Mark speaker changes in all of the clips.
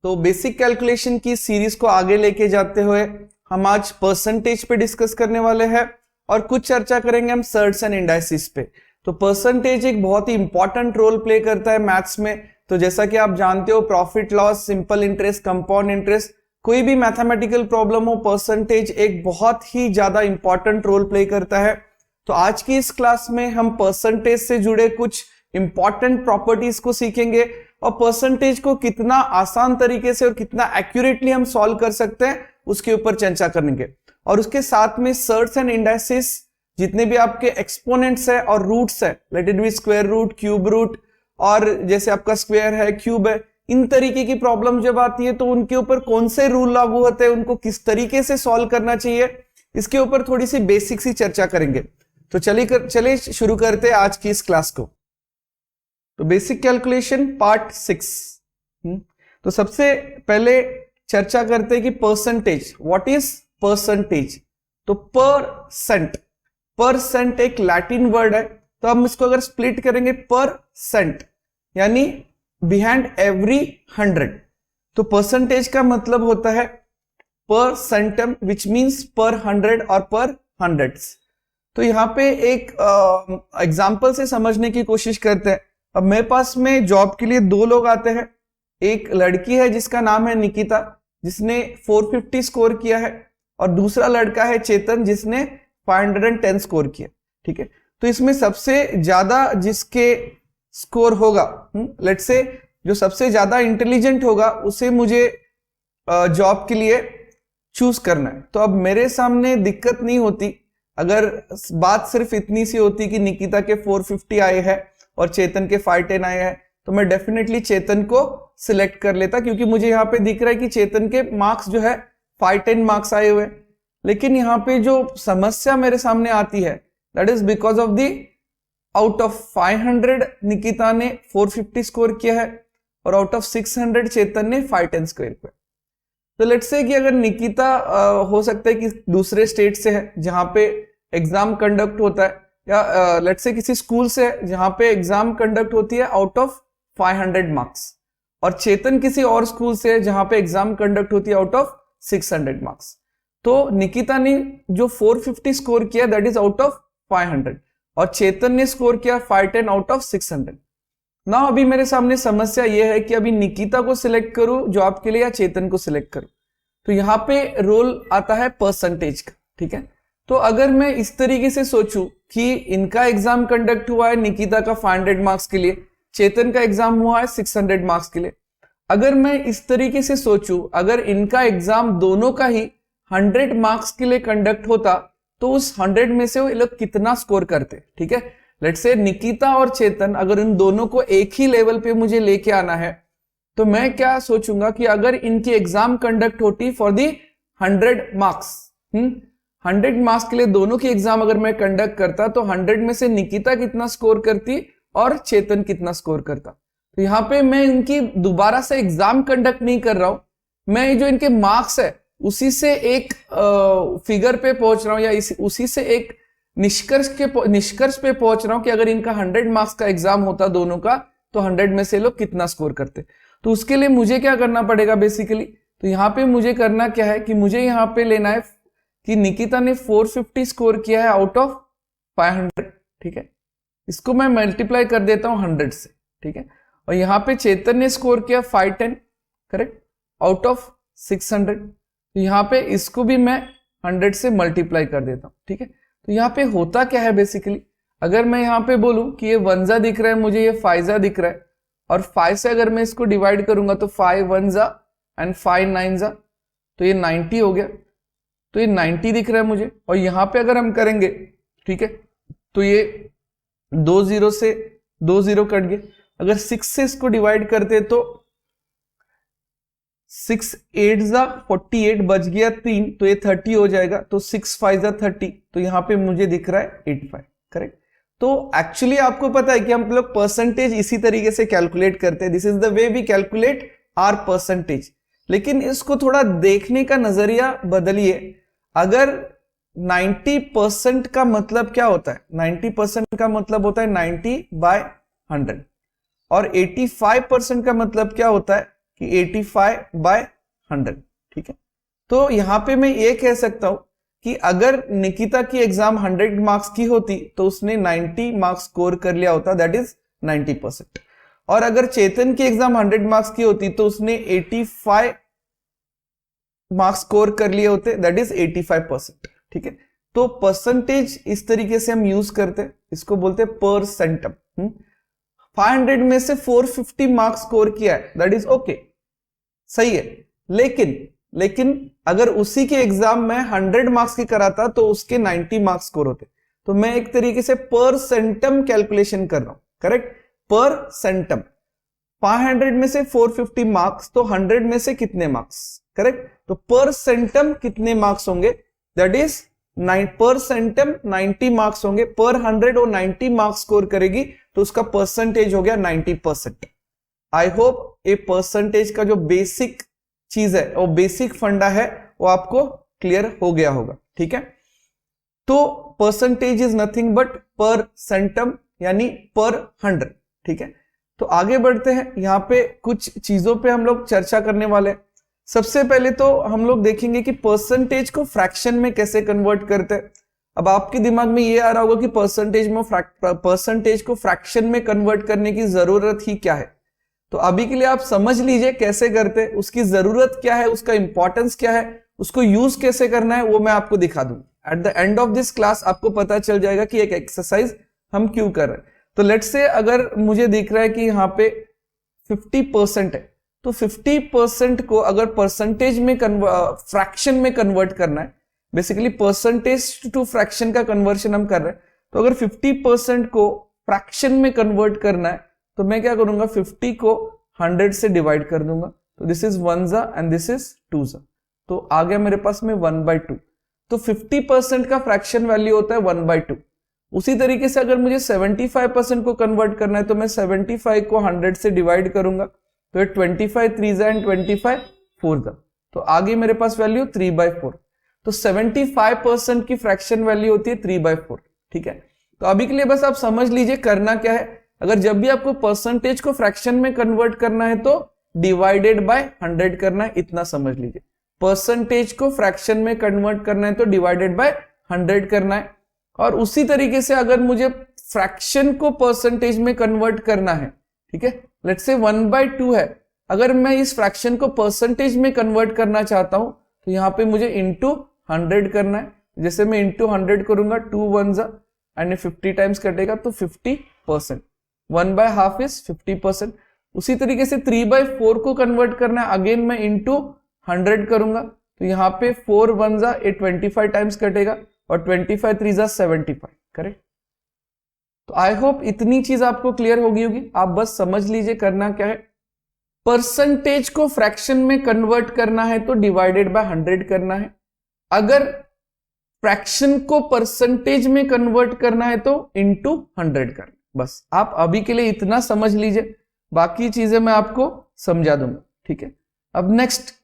Speaker 1: तो basic calculation की series को आगे लेके जाते हुए हम आज परसेंटेज पे डिस्कस करने वाले हैं और कुछ चर्चा करेंगे हम सर्ट्स एंड इंडाइसिस पे। तो परसेंटेज एक बहुत ही इंपॉर्टेंट रोल प्ले करता है मैथ्स में। तो जैसा कि आप जानते हो, profit loss, simple interest, compound interest, कोई भी मैथमेटिकल प्रॉब्लम हो, परसेंटेज एक बहुत ही ज्यादा इंपॉर्टेंट रोल प्ले करता है। तो आज की इस क्लास में हम परसेंटेज से जुड़े कुछ इंपॉर्टेंट प्रॉपर्टीज को सीखेंगे और परसेंटेज को कितना आसान तरीके से और कितना एक्यूरेटली हम सॉल्व कर सकते हैं उसके ऊपर चर्चा करेंगे। और उसके साथ में सर्ट्स एंड इंडाइसिस, जितने भी आपके एक्सपोनेंट्स है और रूट्स है, let it be square root, cube root, और जैसे आपका स्क्वायर है, क्यूब है, इन तरीके की प्रॉब्लम जब आती है तो उनके ऊपर कौन से रूल लागू होते हैं, उनको किस तरीके से सॉल्व करना चाहिए, इसके ऊपर थोड़ी सी बेसिक सी चर्चा करेंगे। तो चलिए शुरू करते हैं आज की इस क्लास को। तो बेसिक कैलकुलेशन पार्ट 6। तो सबसे पहले चर्चा करते हैं कि परसेंटेज, व्हाट इज परसेंटेज। तो परसेंट एक लैटिन वर्ड है, तो हम इसको अगर स्प्लिट करेंगे परसेंट यानी बिहाइंड एवरी 100। तो परसेंटेज का मतलब होता है पर सेंटम, विच मींस पर 100 और पर हंड्रेड्स। तो यहाँ पे एक एग्जाम्पल से समझने की कोशिश करते हैं। अब मेरे पास में जॉब के लिए दो लोग आते हैं। एक लड़की है जिसका नाम है निकिता, जिसने 450 स्कोर किया है, और दूसरा लड़का है चेतन, जिसने 510 स्कोर किया। ठीक है, तो इसमें सबसे ज्यादा जिसके स्कोर होगा, लेट्स से जो सबसे ज्यादा इंटेलिजेंट होगा, उसे मुझे जॉब के लिए चूज करना है। तो अब मेरे सामने दिक्कत नहीं होती अगर बात सिर्फ इतनी सी होती कि निकिता के 450 आए हैं और चेतन के 510 आए हैं, तो मैं डेफिनेटली चेतन को सिलेक्ट कर लेता, क्योंकि मुझे यहाँ पे दिख रहा है कि चेतन के मार्क्स जो है 510 मार्क्स आए हुए। लेकिन यहाँ पे जो समस्या मेरे सामने आती है, that is because of the out of 500 Nikita ने 450 स्कोर किया है और आउट ऑफ 600 चेतन ने 510 स्कोर किया। तो लेट्स से कि अगर निकिता हो सकता है कि दूसरे स्टेट से है जहां पे एग्जाम कंडक्ट होता है, या लेट्स से किसी स्कूल से है जहां पे एग्जाम कंडक्ट होती है आउट ऑफ 500 मार्क्स, और चेतन किसी और स्कूल से है जहां पे एग्जाम कंडक्ट होती है आउट ऑफ 600 मार्क्स। तो निकिता ने जो 450 स्कोर किया दैट इज आउट ऑफ 500, और चेतन ने स्कोर किया 510 आउट ऑफ 600। ना अभी मेरे सामने समस्या यह है कि अभी निकिता को सिलेक्ट करूं जॉब के लिए या चेतन को सिलेक्ट करूं। तो यहाँ पे रोल आता है परसेंटेज का। ठीक है, तो अगर मैं इस तरीके से सोचूं कि इनका एग्जाम कंडक्ट हुआ है निकिता का 500 मार्क्स के लिए, चेतन का एग्जाम हुआ है 600 मार्क्स के लिए। अगर मैं इस तरीके से सोचूं, अगर इनका एग्जाम दोनों का ही 100 मार्क्स के लिए कंडक्ट होता, तो उस 100 में से वो लोग कितना स्कोर करते। ठीक है, लेट्स से निकिता और चेतन, अगर इन दोनों को एक ही लेवल पे मुझे लेके आना है, तो मैं क्या सोचूंगा कि अगर इनकी एग्जाम कंडक्ट होती फॉर दी 100 मार्क्स, 100 मार्क्स के लिए दोनों की एग्जाम अगर मैं कंडक्ट करता, तो 100 में से निकिता कितना स्कोर करती और चेतन कितना स्कोर करता। तो यहाँ पे मैं इनकी दोबारा से एग्जाम कंडक्ट नहीं कर रहा हूं, मैं जो इनके मार्क्स है उसी से एक फिगर पे पहुंच रहा हूं, या उसी से एक निष्कर्ष पे पहुंच रहा हूं कि अगर इनका 100 मार्क्स का एग्जाम होता दोनों का, तो 100 में से लोग कितना स्कोर करते। तो उसके लिए मुझे क्या करना पड़ेगा बेसिकली, तो यहाँ पे मुझे करना क्या है कि मुझे यहाँ पे लेना है कि निकिता ने 450 स्कोर किया है आउट ऑफ 500। ठीक है, इसको मैं मल्टीप्लाई कर देता हूं 100 से। ठीक है, और यहाँ पे चेतन ने स्कोर किया 510, करेक्ट, आउट ऑफ 600। तो यहाँ पे इसको भी मैं 100 से मल्टीप्लाई कर देता हूं। ठीक है, तो यहाँ पे होता क्या है बेसिकली, अगर मैं यहाँ पे बोलूं कि ये 1 दिख रहा है मुझे, ये 5 दिख रहा है, और 5 से अगर मैं इसको डिवाइड करूंगा तो 5 1 एंड 5 9, तो ये 90 हो गया। तो ये 90 दिख रहा है मुझे, और यहाँ पे अगर हम करेंगे, ठीक है, तो ये 2 0 से 2 0 कट गए। अगर 6 से इसको डिवाइड करते तो 6 8 48 बच गया 3, तो ये 30 हो जाएगा। तो 6 5 30, तो यहाँ पे मुझे दिख रहा है 85, करेक्ट। तो एक्चुअली आपको पता है कि हम लोग परसेंटेज इसी तरीके से कैलकुलेट करते हैं, this is the way we calculate are percentage. लेकिन इसको थोड़ा देखने का नजरिया बदलिए। अगर 90% का मतलब क्या होता है, 90% का मतलब होता है 90/100, और 85% का मतलब क्या होता है कि 85/100, ठीक है। तो यहाँ पे मैं ये कह सकता हूं कि अगर निकिता की एग्जाम 100 मार्क्स की होती तो उसने 90 मार्क्स स्कोर कर लिया होता, दैट इज 90%। और अगर चेतन की एग्जाम 100 मार्क्स की होती तो उसने 85 मार्क्स स्कोर कर लिए होते, दैट इज 85%, ठीक है। तो परसेंटेज इस तरीके से हम यूज करते हैं, इसको बोलते हैं परसेंटम। 500 में से 450 मार्क्स स्कोर किया है, दैट इज ओके, सही है। लेकिन अगर उसी के एग्जाम में 100 मार्क्स की कराता तो उसके 90 मार्क्स स्कोर होते। तो मैं एक तरीके से परसेंटम कैलकुलेशन कर रहा हूं, करेक्ट, परसेंटम। 500 में से 450 मार्क्स, तो 100 में से कितने मार्क्स, करेक्ट। तो परसेंटम कितने मार्क्स होंगे, दैट इज परसेंटम 90 मार्क्स होंगे। पर 100 और 90 मार्क्स स्कोर करेगी तो उसका परसेंटेज हो गया 90%। आई होप ये परसेंटेज का जो बेसिक चीज है और बेसिक फंडा है वो आपको क्लियर हो गया होगा, ठीक है। तो परसेंटेज इज नथिंग बट परसेंटम यानी पर 100, ठीक है। तो आगे बढ़ते हैं, यहां पे कुछ चीजों पे हम लोग चर्चा करने वाले हैं। सबसे पहले तो हम लोग देखेंगे कि परसेंटेज को फ्रैक्शन में कैसे कन्वर्ट करते हैं। अब आपके दिमाग में ये आ रहा होगा कि परसेंटेज को फ्रैक्शन में कन्वर्ट करने की जरूरत ही क्या है। तो अभी के लिए आप समझ लीजिए कैसे करते हैं, उसकी जरूरत क्या है, उसका इंपॉर्टेंस क्या है, उसको यूज कैसे करना है, वो मैं आपको दिखा दूंगा। At the end of this class आपको पता चल जाएगा कि एक एक्सरसाइज हम क्यों कर रहे हैं। तो लेट्स से अगर मुझे दिख रहा है कि यहाँ पे 50% है, तो 50% को अगर परसेंटेज में फ्रैक्शन में कन्वर्ट करना है, बेसिकली परसेंटेज टू फ्रैक्शन का कन्वर्शन हम कर रहे हैं। तो अगर 50% को फ्रैक्शन में कन्वर्ट करना है तो मैं क्या करूंगा, 50 को 100 से डिवाइड कर दूंगा। तो दिस इज 1 जा एंड दिस इज 2 जा, तो आ गया मेरे पास में 1/2। तो 50% का फ्रैक्शन वैल्यू होता है 1/2। उसी तरीके से अगर मुझे 75% को कन्वर्ट करना है तो मैं 75 को 100 से डिवाइड करूंगा, तो 25 3 जा एंड 25 4 जा, तो आगे मेरे पास वैल्यू 3/4। तो 75% की फ्रैक्शन वैल्यू होती है 3/4, ठीक है। तो अभी के लिए बस आप समझ लीजिए करना क्या है। अगर जब भी आपको परसेंटेज को फ्रैक्शन में कन्वर्ट करना है तो डिवाइडेड बाय 100 करना है, इतना समझ लीजिए। परसेंटेज को फ्रैक्शन में कन्वर्ट करना है तो डिवाइडेड बाय 100 करना है। और उसी तरीके से अगर मुझे फ्रैक्शन को परसेंटेज में कन्वर्ट करना है, ठीक है, लेट्स से 1/2 है, अगर मैं इस फ्रैक्शन को परसेंटेज में कन्वर्ट करना चाहता हूं तो यहां पे मुझे इंटू 100 करना है। जैसे मैं इंटू 100 करूंगा, 2 1 जा एंड 50 टाइम्स कटेगा तो 50%। 1/2 इज 50%। उसी तरीके से 3/4 को कन्वर्ट करना है, अगेन मैं इंटू 100 करूंगा, तो यहाँ पे 4 1 जा 25 टाइम्स कटेगा और 25 3 जा 75, करेक्ट। तो आई होप इतनी चीज आपको क्लियर होगी होगी। आप बस समझ लीजिए करना क्या है। परसेंटेज को फ्रैक्शन में कन्वर्ट करना है तो डिवाइडेड बाय 100 करना है। अगर फ्रैक्शन को परसेंटेज में कन्वर्ट करना है तो इंटू 100 करना। बस आप अभी के लिए इतना समझ लीजिए, बाकी चीजें मैं आपको समझा दूंगा, ठीक है। अब नेक्स्ट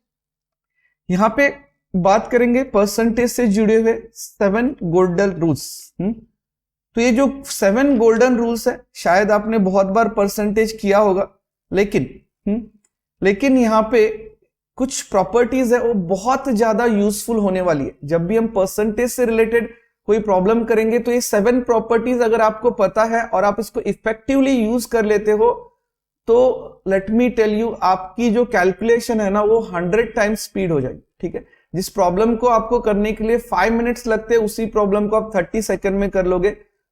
Speaker 1: यहां पे बात करेंगे परसेंटेज से जुड़े हुए 7 गोल्डन रूल्स। तो ये जो 7 गोल्डन रूल्स है शायद आपने बहुत बार परसेंटेज किया होगा, लेकिन यहाँ पे कुछ प्रॉपर्टीज है वो बहुत ज्यादा यूजफुल होने वाली है। जब भी हम परसेंटेज से रिलेटेड कोई प्रॉब्लम करेंगे तो ये 7 प्रॉपर्टीज अगर आपको पता है और आप इसको इफेक्टिवली यूज कर लेते हो तो लेट मी टेल यू, आपकी जो कैलकुलेशन है ना वो 100 टाइम्स स्पीड हो जाएगी, ठीक है। जिस प्रॉब्लम को आपको करने के लिए 5 मिनट्स लगते हैं उसी प्रॉब्लम को आप 30 सेकंड में कर लोगे,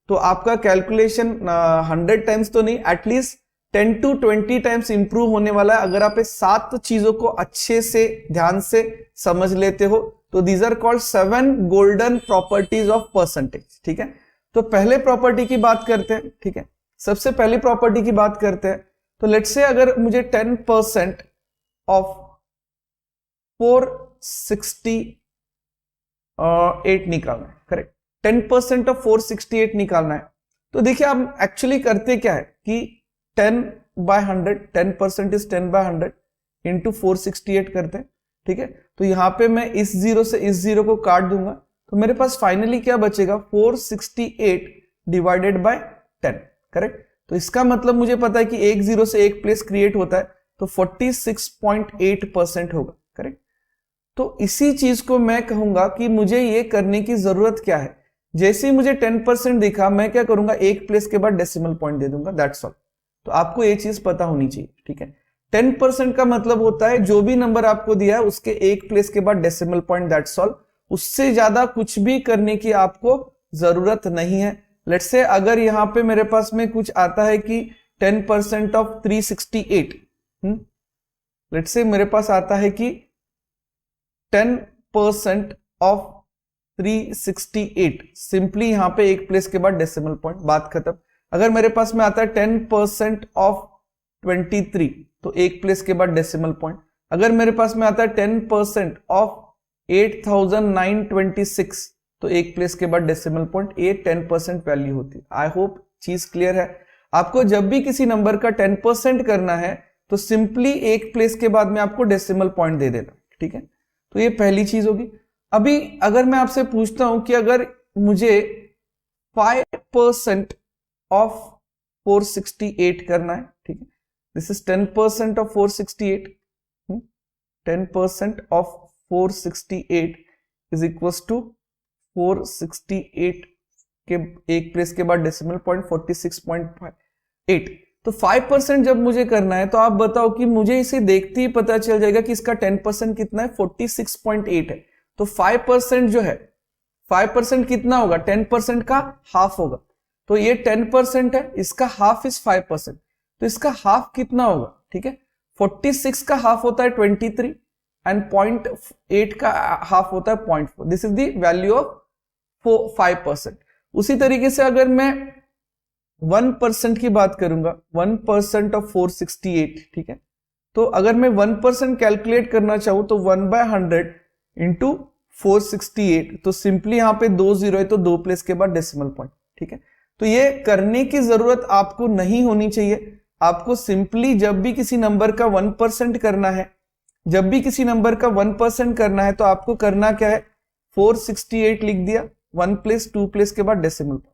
Speaker 1: तो आपका कैलकुलेशन 100 टाइम्स तो नहीं, एटलीस्ट 10 to 20 टाइम्स इंप्रूव होने वाला है अगर आप इस 7 चीजों को अच्छे से ध्यान से समझ लेते हो। तो these are called 7 golden properties of percentage, ठीक है। तो पहले प्रॉपर्टी की बात करते हैं, ठीक है। सबसे पहली प्रॉपर्टी की बात करते हैं, तो लेट्स से अगर मुझे 10% ऑफ 468 निकालना है, करेक्ट, 10% ऑफ 468 निकालना है। तो देखिए आप एक्चुअली करते क्या है कि 10/100, 10% इज 10/100 इंटू 468 करते हैं, ठीक है। तो यहां पे मैं इस जीरो से इस जीरो को काट दूंगा, तो मेरे पास फाइनली क्या बचेगा, 468 डिवाइडेड बाय 10, करेक्ट। तो इसका मतलब मुझे पता है कि एक जीरो से एक प्लेस क्रिएट होता है, तो 46.8% होगा, करेक्ट। तो इसी चीज को मैं कहूंगा कि मुझे ये करने की जरूरत क्या है, जैसे ही मुझे 10% दिखा मैं क्या करूंगा, एक प्लेस के बाद डेसिमल पॉइंट दे दूंगा, दैट्स ऑल। तो आपको ये चीज पता होनी चाहिए, ठीक है। 10% का मतलब होता है जो भी नंबर आपको दिया है उसके एक प्लेस के बाद डेसिमल पॉइंट, दैट्स ऑल। उससे ज्यादा कुछ भी करने की आपको जरूरत नहीं है। लेट्स से अगर यहां पे मेरे पास में कुछ आता है कि 10% ऑफ 368, लेट्स से मेरे पास आता है कि 10% ऑफ 368, सिंपली यहां पे एक प्लेस के बाद डेसिमल पॉइंट, बात खत्म। अगर मेरे पास में आता है 10% ऑफ 23, तो एक प्लेस के बाद डेसिमल पॉइंट। अगर मेरे पास में आता है 10% ऑफ 8926, तो एक प्लेस के बाद डेसिमल पॉइंट। ये 10% वैल्यू होती है। आई होप चीज क्लियर है। आपको जब भी किसी नंबर का 10% करना है तो सिंपली एक प्लेस के बाद में आपको डेसिमल पॉइंट दे देना, ठीक है। तो ये पहली चीज होगी। अभी अगर मैं आपसे पूछता हूं कि अगर मुझे 5% ऑफ 468 करना है, ठीक है, this is 10% of 468, 10% of 468 is equal to 468 के एक प्लेस के बाद डेसिमल पॉइंट 46.8। तो 5% जब मुझे करना है तो आप बताओ कि मुझे इसे देखते ही पता चल जाएगा कि इसका 10% कितना है, 46.8 है। तो 5% जो है, 5% कितना होगा, 10% का हाफ होगा। तो ये 10% है, इसका हाफ इज 5%, तो इसका हाफ कितना होगा, ठीक है। 46 का हाफ होता है 23 एंड 0.8 का हाफ होता है 0.4। This is the value of 5%। उसी तरीके से अगर मैं 1% की बात करूंगा, 1% ऑफ 468, ठीक है, तो अगर मैं 1% कैलकुलेट करना चाहूं तो 1/100 इंटू 468, तो सिंपली यहां पे 2 जीरो है तो 2 प्लेस के बाद डेसिमल पॉइंट, ठीक है। तो ये करने की जरूरत आपको नहीं होनी चाहिए। आपको सिंपली जब भी किसी नंबर का 1% करना है, जब भी किसी नंबर का 1% करना है तो आपको करना क्या है, 468 लिख दिया, 1 प्लेस 2 प्लेस के बाद डेसिमल पॉइंट।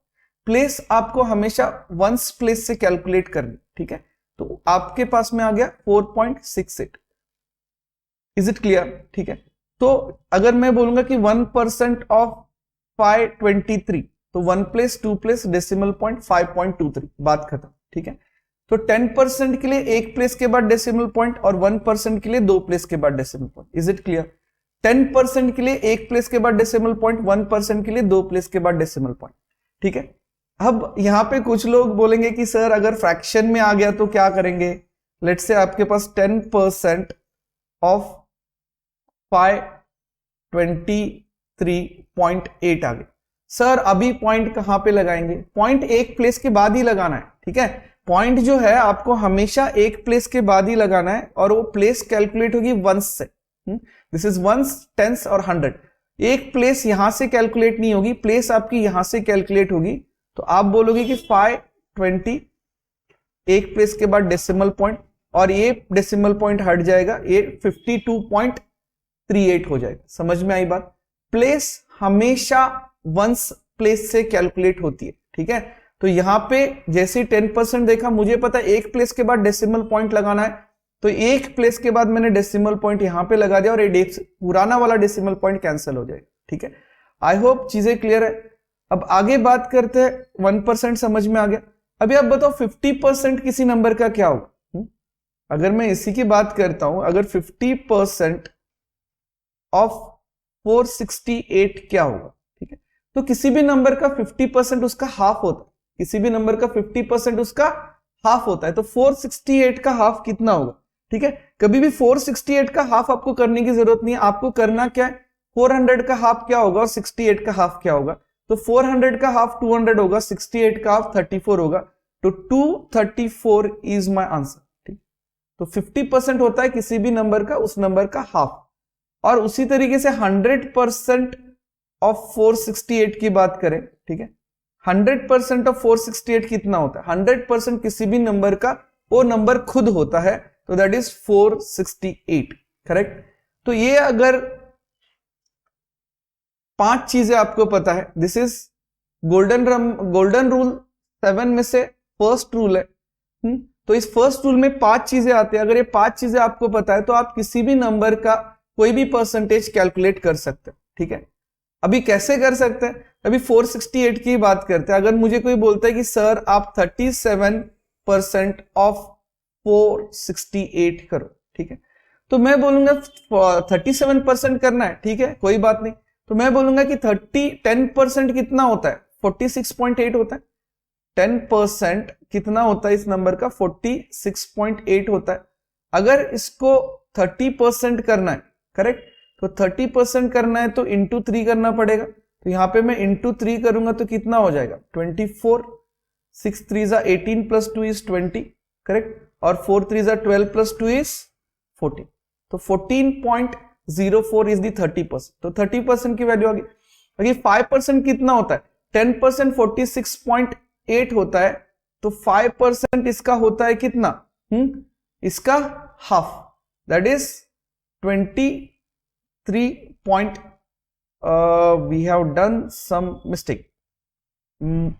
Speaker 1: प्लेस आपको हमेशा वंस प्लेस से कैलकुलेट करनी, ठीक है। तो आपके पास में आ गया 4.68। इज इट क्लियर, ठीक है। तो अगर मैं बोलूंगा कि 1% ऑफ 523, तो 1 प्लेस 2 प्लेस डेसिमल पॉइंट 5.23, बात खत्म, ठीक है। तो 10% के लिए एक प्लेस के बाद डेसिमल पॉइंट और 1% के लिए 2 प्लेस के बाद decimal point. Is it clear. 10% के लिए एक प्लेस के बाद डेसिमल पॉइंट, 1% के लिए 2 प्लेस के बाद डेसिमल पॉइंट, ठीक है। अब यहां पे कुछ लोग बोलेंगे कि सर अगर फ्रैक्शन में आ गया तो क्या करेंगे। लेट्स से आपके पास 10% ऑफ 523.8 आ गए। सर अभी पॉइंट कहां पे लगाएंगे, पॉइंट एक प्लेस के बाद ही लगाना है, ठीक है। पॉइंट जो है आपको हमेशा एक प्लेस के बाद ही लगाना है और वो प्लेस कैलकुलेट होगी वंस से। दिस इज वंस, टेंस और 100। एक प्लेस यहां से कैलकुलेट नहीं होगी, प्लेस आपकी यहां से कैलकुलेट होगी। तो आप बोलोगे कि 520 एक प्लेस के बाद डेसिमल पॉइंट और ये डेसिमल पॉइंट हट जाएगा, ये 52.38 हो जाएगा। समझ में आई बात। प्लेस हमेशा वंस प्लेस से कैलकुलेट होती है, ठीक है। तो यहां पे जैसे 10% देखा, मुझे पता है एक प्लेस के बाद डेसिमल पॉइंट लगाना है, तो एक प्लेस के बाद मैंने डेसिमल पॉइंट यहां पे लगा दिया और ये पुराना वाला डेसिमल पॉइंट कैंसिल हो जाएगा, ठीक है। आई होप चीजें क्लियर है। अब आगे बात करते हैं, 1% समझ में आ गया। अभी आप बताओ 50% किसी नंबर का क्या होगा। अगर मैं इसी की बात करता हूं, अगर 50% ऑफ 468 क्या होगा, ठीक है। तो किसी भी नंबर का 50% उसका हाफ होता है, किसी भी नंबर का 50% उसका हाफ होता है। तो 468 का हाफ कितना होगा, ठीक है। कभी भी 468 का हाफ आपको करने की जरूरत नहीं है। आपको करना क्या है, 400 का हाफ क्या होगा और 68 का हाफ क्या होगा। तो 400 का हाफ 200 होगा, 68 का हाफ 34 होगा। तो 234 इज माय आंसर, ठीक। तो 50% होता है किसी भी नंबर का उस नंबर का हाफ। और उसी तरीके से 100% ऑफ 468 की बात करें, ठीक है। 100% ऑफ 468 कितना होता है, 100% किसी भी नंबर का वो नंबर खुद होता है, तो दैट इज 468, करेक्ट। तो ये अगर 5 चीजें आपको पता है, दिस इज गोल्डन रूल 7 में से फर्स्ट रूल है। तो इस फर्स्ट रूल में 5 चीजें आती है। अगर ये 5 चीजें आपको पता है तो आप किसी भी नंबर का कोई भी परसेंटेज कैलकुलेट कर सकते हैं, ठीक है। अभी कैसे कर सकते हैं, अभी 468 की बात करते हैं। अगर मुझे कोई बोलता है कि सर आप 37% ऑफ 468 करो, ठीक है, तो मैं बोलूंगा 37% करना है, ठीक है, कोई बात नहीं। तो मैं बोलूंगा कि 10% कितना होता है, 46.8 होता है। 10% कितना होता है इस नंबर का, 46.8 होता है। अगर इसको 30% करना है, करेक्ट, तो 30% करना है तो इंटू 3 करना पड़ेगा। तो यहां पे मैं इंटू 3 करूंगा तो कितना हो जाएगा, 24, 6 3 18 प्लस 2 इज 20, करेक्ट, और 4 3 12 प्लस 2 इज 14। तो 14.04 इज दी 30%। तो 30% की वैल्यू आ गई। अगर 5% कितना होता है, 10% 46.8 होता है, तो 5% इसका होता है कितना, इसका half, that is 23 point we have done some mistake,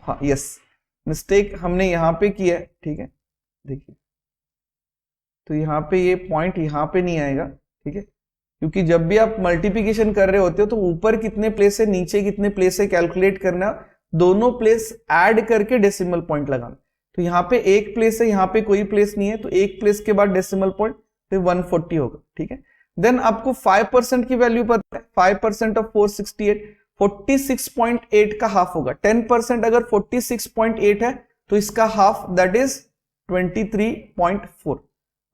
Speaker 1: हाँ यस, मिस्टेक हमने यहां पे किया है, ठीक है। देखिए तो यहाँ पे ये पॉइंट यहाँ पे नहीं आएगा, ठीक है, क्योंकि जब भी आप मल्टीप्लिकेशन कर रहे होते हो तो ऊपर कितने प्लेस है नीचे कितने प्लेस है कैलकुलेट करना, दोनों प्लेस ऐड करके डेसिमल पॉइंट लगाना। तो यहाँ पे एक प्लेस है, यहाँ पे कोई प्लेस नहीं है, तो एक प्लेस के बाद डेसिमल पॉइंट, फिर 140 होगा, ठीक है। देन आपको 5% की वैल्यू पता है, 5% ऑफ 468 46.8 का हाफ होगा। 10% अगर 46.8 है तो इसका हाफ दैट इज 23.4।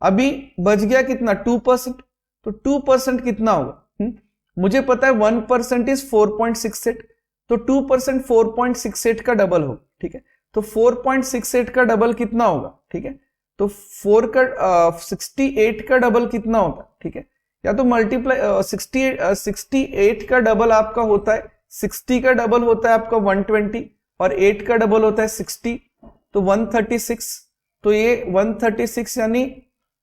Speaker 1: अभी बच गया कितना, 2%। तो 2% कितना होगा, मुझे पता है 1% इज 4.68, तो 2% 4.68 का डबल होगा, ठीक है। तो 4.68 का डबल कितना होगा, ठीक है, तो 68 का डबल कितना होता है, ठीक है, या तो मल्टीप्लाई 68 का डबल आपका होता है 60 का डबल होता है आपका 120 और 8 का डबल होता है 60, तो 136। तो ये 136 यानी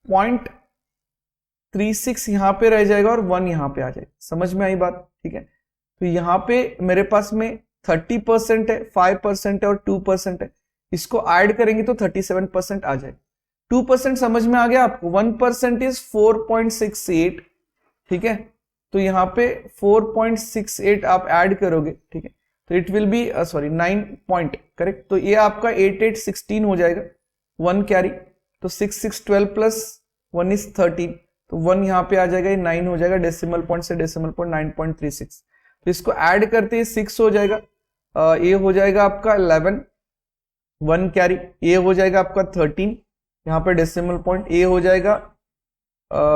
Speaker 1: 0.36 यहां पे रह जाएगा और 1 यहां पे आ जाएगा। समझ में आई बात, ठीक है। तो यहां पे मेरे पास में 30% है, 5% है और 2% है, इसको ऐड करेंगे तो 37% आ जाएगा। 2% समझ में आ गया आपको, 1% इज 4.68, ठीक है, तो यहाँ पे 4.68 आप ऐड करोगे, ठीक है, तो it will be sorry 9 point, correct, तो ये आपका 8 8 16 हो जाएगा, 1 कैरी, तो 6 6 12 प्लस 1 इज 13, तो 1 यहाँ पे आ जाएगा, ये 9 हो जाएगा, डेसिमल पॉइंट से डेसिमल पॉइंट 9.36। तो इसको ऐड करते ही 6 हो जाएगा, ये हो जाएगा आपका 11, 1 कैरी, ये हो जाएगा आपका 13, यहाँ पे डेसिमल पॉइंट, ये हो जाएगा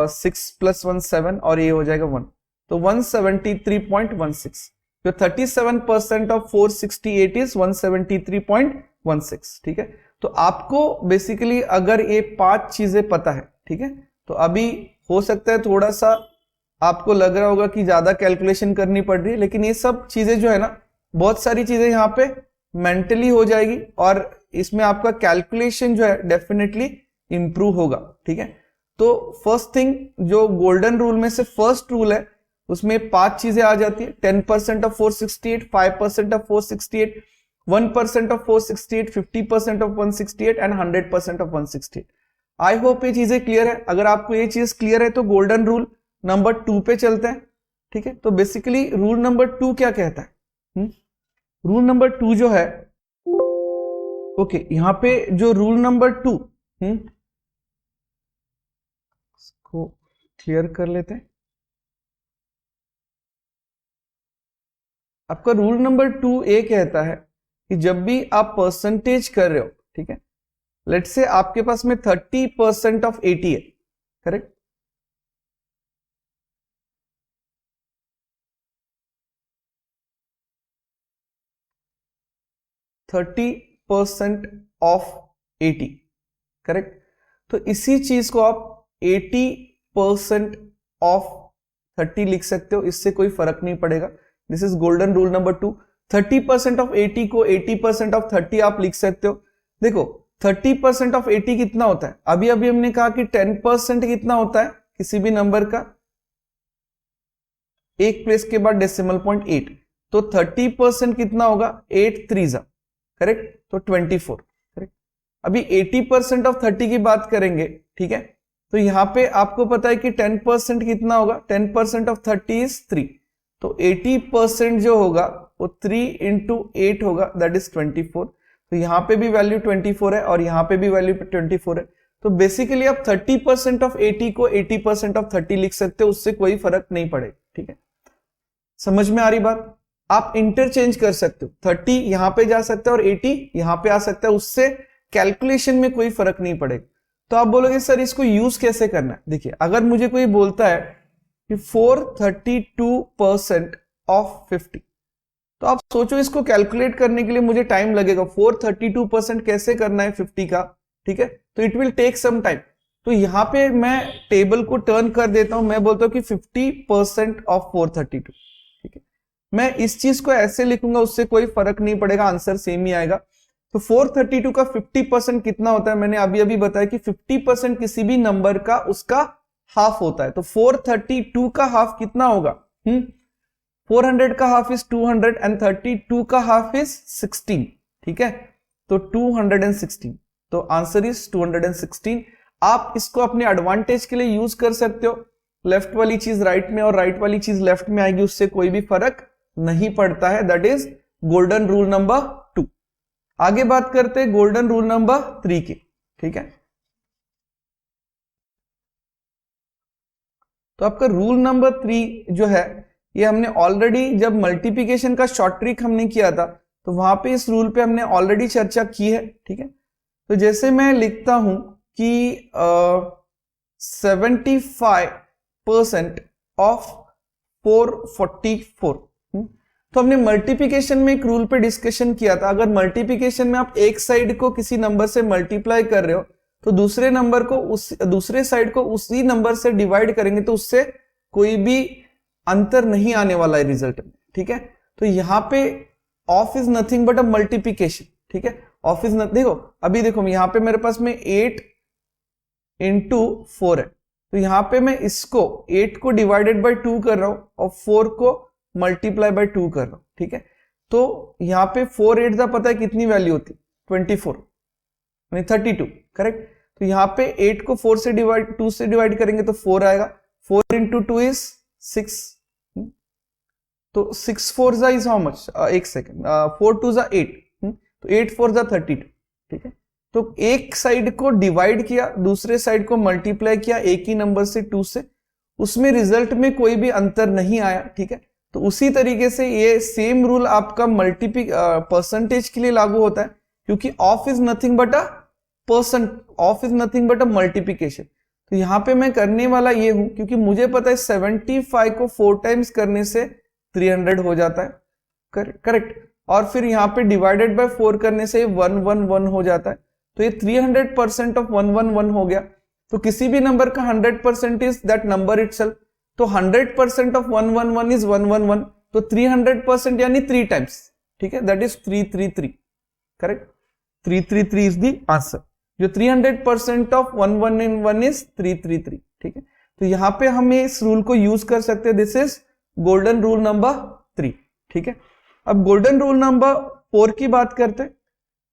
Speaker 1: 6 प्लस 1 7 और ये हो जाएगा 1, तो 173.16। जो 37% ऑफ 468 इज 173.16, ठीक है। तो आपको बेसिकली अगर ये 5 चीजें पता है, ठीक है, तो अभी हो सकता है थोड़ा सा आपको लग रहा होगा कि ज्यादा कैलकुलेशन करनी पड़ रही है, लेकिन ये सब चीजें जो है ना, बहुत सारी चीजें यहाँ पे मेंटली हो जाएगी और इसमें आपका कैलकुलेशन जो है डेफिनेटली इंप्रूव होगा, ठीक है। तो फर्स्ट थिंग जो गोल्डन रूल में से फर्स्ट रूल है उसमें 5 चीजें आ जाती है, 10% of 468, 5% of 468, 1% of 468, 50% of 168 and 100% of 168। I hope ये चीजें क्लियर है। अगर आपको ये चीज क्लियर है तो गोल्डन रूल नंबर 2 पे चलते हैं, ठीक है। तो बेसिकली रूल नंबर 2 क्या कहता है, रूल नंबर 2 जो है, ओके, यहां पे जो रूल नंबर 2 को क्लियर कर लेते हैं। आपका रूल नंबर 2 ये कहता है कि जब भी आप परसेंटेज कर रहे हो, ठीक है, लेट्स से आपके पास में 30% ऑफ 80 है, करेक्ट, %30 ऑफ 80, करेक्ट। तो इसी चीज को आप 80% ऑफ 30 लिख सकते हो, इससे कोई फर्क नहीं पड़ेगा। This is golden rule number 2। 30% of 80 को 80% ऑफ 30 आप लिख सकते हो। देखो 30% ऑफ 80 कितना होता है, अभी अभी हमने कहा कि 10% कितना होता है किसी भी नंबर का, एक प्लेस के बाद डेसिमल पॉइंट 8, तो 30% कितना होगा, 8 3 जा, करेक्ट, तो 24, करेक्ट। अभी 80% ऑफ 30 की बात करेंगे, ठीक है। तो यहाँ पे आपको पता है कि 10% कितना होगा, 10% ऑफ 30 इज 3, तो 80% जो होगा वो 3 इंटू 8 होगा, दैट इज 24। तो यहाँ पे भी वैल्यू 24 है और यहाँ पे भी वैल्यू 24 है। तो बेसिकली आप 30% ऑफ 80 को 80% ऑफ 30 लिख सकते हो, उससे कोई फर्क नहीं पड़ेगा, ठीक है। समझ में आ रही बात? आप इंटरचेंज कर सकते हो, 30 यहां पे जा सकता है और 80 यहां पे आ सकता है, उससे कैलकुलेशन में कोई फर्क नहीं पड़ेगा। तो आप बोलोगे सर इसको यूज कैसे करना है? देखिए, अगर मुझे कोई बोलता है कि 432% ऑफ 50, तो आप सोचो इसको कैलकुलेट करने के लिए मुझे टाइम लगेगा, 432% कैसे करना है 50 का, ठीक है। तो it will take some time. तो यहां पे मैं टेबल को टर्न कर देता हूं, मैं बोलता हूं कि 50% ऑफ 432, ठीक है। मैं इस चीज को ऐसे लिखूंगा, उससे कोई फर्क नहीं पड़ेगा, आंसर सेम ही आएगा। तो 432 का 50% कितना होता है? मैंने अभी अभी बताया कि 50% किसी भी नंबर का उसका हाफ होता है। तो 432 का हाफ कितना होगा? 400 का हाफ इज 200 एंड 32 का हाफ इज 16, ठीक है। तो 216, तो आंसर इज 216। आप इसको अपने एडवांटेज के लिए यूज कर सकते हो, लेफ्ट वाली चीज राइट में और राइट वाली चीज लेफ्ट में आएगी, उससे कोई भी फर्क नहीं पड़ता है। That is golden rule number 2। आगे बात करते हैं गोल्डन रूल नंबर 3 की, ठीक है। तो आपका रूल नंबर 3 जो है, ये हमने ऑलरेडी जब मल्टीप्लिकेशन का शॉर्ट ट्रिक हमने किया था, तो वहां पे इस रूल पे हमने ऑलरेडी चर्चा की है, ठीक है। तो जैसे मैं लिखता हूं कि 75% ऑफ 444, तो हमने मल्टीप्लिकेशन में एक रूल पे डिस्कशन किया था। अगर मल्टीप्लिकेशन में आप एक साइड को किसी नंबर से मल्टीप्लाई कर रहे हो, तो दूसरे नंबर को दूसरे साइड को उसी नंबर से डिवाइड करेंगे, तो उससे कोई भी अंतर नहीं आने वाला है रिजल्ट में, ठीक है। तो यहाँ पे of is nothing but a multiplication, ठीक है। ऑफ इज देखो, अभी देखो यहाँ पे मेरे पास में 8 इंटू 4 है, तो यहाँ पे मैं इसको 8 को डिवाइडेड बाय 2 कर रहा हूं और 4 को मल्टीप्लाई बाय 2 कर रहा हूं, ठीक है। तो यहाँ पे 4 8 का पता है कितनी वैल्यू होती? 24 यानी 32, करेक्ट। तो यहाँ पे 8 को 4 से डिवाइड 2 से डिवाइड करेंगे तो 4 आएगा, 4 इंटू 2 इज 6, तो 6 4 जा इज हाउ मच? एक सेकेंड, 4 2 जा 8, तो 8 4 जा 32, ठीक है। तो एक साइड को डिवाइड किया, दूसरे साइड को मल्टीप्लाई किया एक ही नंबर से 2 से, उसमें रिजल्ट में कोई भी अंतर नहीं आया, ठीक है। तो उसी तरीके से ये सेम रूल आपका परसेंटेज के लिए लागू होता है, क्योंकि of is nothing but a of is nothing but a multiplication. तो यहां पे मैं करने वाला ये हूं, क्योंकि मुझे पता है 75 को 4 टाइम्स करने से 300 हो जाता है, करेक्ट। और फिर यहाँ पे डिवाइडेड बाय 4 करने से 111 हो जाता है, तो ये 300% ऑफ 111 हो गया। तो किसी भी नंबर का 100% इज दैट नंबर इटसेल्फ, तो 100% ऑफ 111 इज 111, तो 300% यानी 3 टाइम्स, ठीक है, that is 333, correct. 333 is the answer. जो 300% ऑफ 111 इज 333, ठीक है। तो यहां पे हम इस रूल को यूज कर सकते हैं, this is golden rule number 3, ठीक है। अब गोल्डन रूल नंबर 4 की बात करते हैं।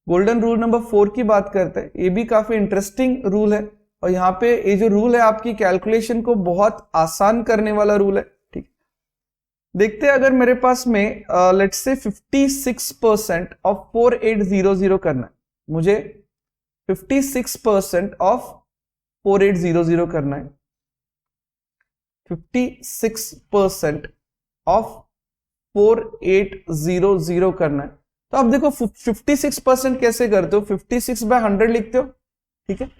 Speaker 1: गोल्डन रूल नंबर 4 की बात करते हैं, ये भी काफी इंटरेस्टिंग रूल है, और यहाँ पे ये जो रूल है आपकी कैलकुलेशन को बहुत आसान करने वाला रूल है, ठीक। देखते हैं, अगर मेरे पास में लेट्स से 56% ऑफ 4800 करना है, मुझे 56% ऑफ 4800 करना है, 56% ऑफ 4800 करना है। तो आप देखो 56% कैसे करते हो? 56 बाय 100 लिखते हो, ठीक है,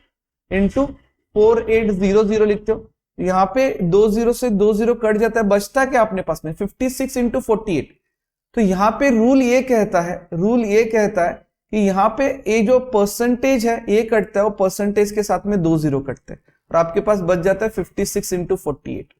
Speaker 1: इंटू 4800 लिखते हो। यहां पे 2 0 से 2 0 कट जाता है, बचता क्या अपने पास में? 56 इंटू 48। तो यहाँ पे रूल ये कहता है कि यहाँ पे ये जो परसेंटेज है ये कटता है, वो परसेंटेज के साथ में 2 0 कटते हैं, और आपके पास बच जाता है 56 इंटू 48।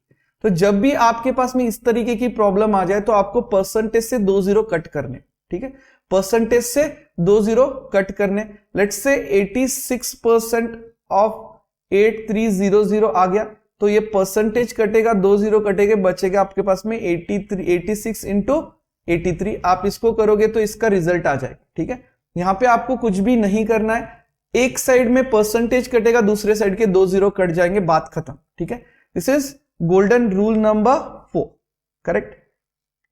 Speaker 1: तो जब भी आपके पास में इस तरीके की प्रॉब्लम आ जाए, तो आपको परसेंटेज से 2 0 कट करने, ठीक है, परसेंटेज से 2 0 कट करने। लेट्स से 86% ऑफ 8300 आ गया, तो ये परसेंटेज कटेगा, 2 0 कटेगा, बचेगा आपके पास में 86 इंटू 83। आप इसको करोगे तो इसका रिजल्ट आ जाएगा, ठीक है। यहां पे आपको कुछ भी नहीं करना है, एक साइड में परसेंटेज कटेगा, दूसरे साइड के 2 जीरो कट जाएंगे, बात खत्म। ठीक है, this is golden rule number 4। Correct,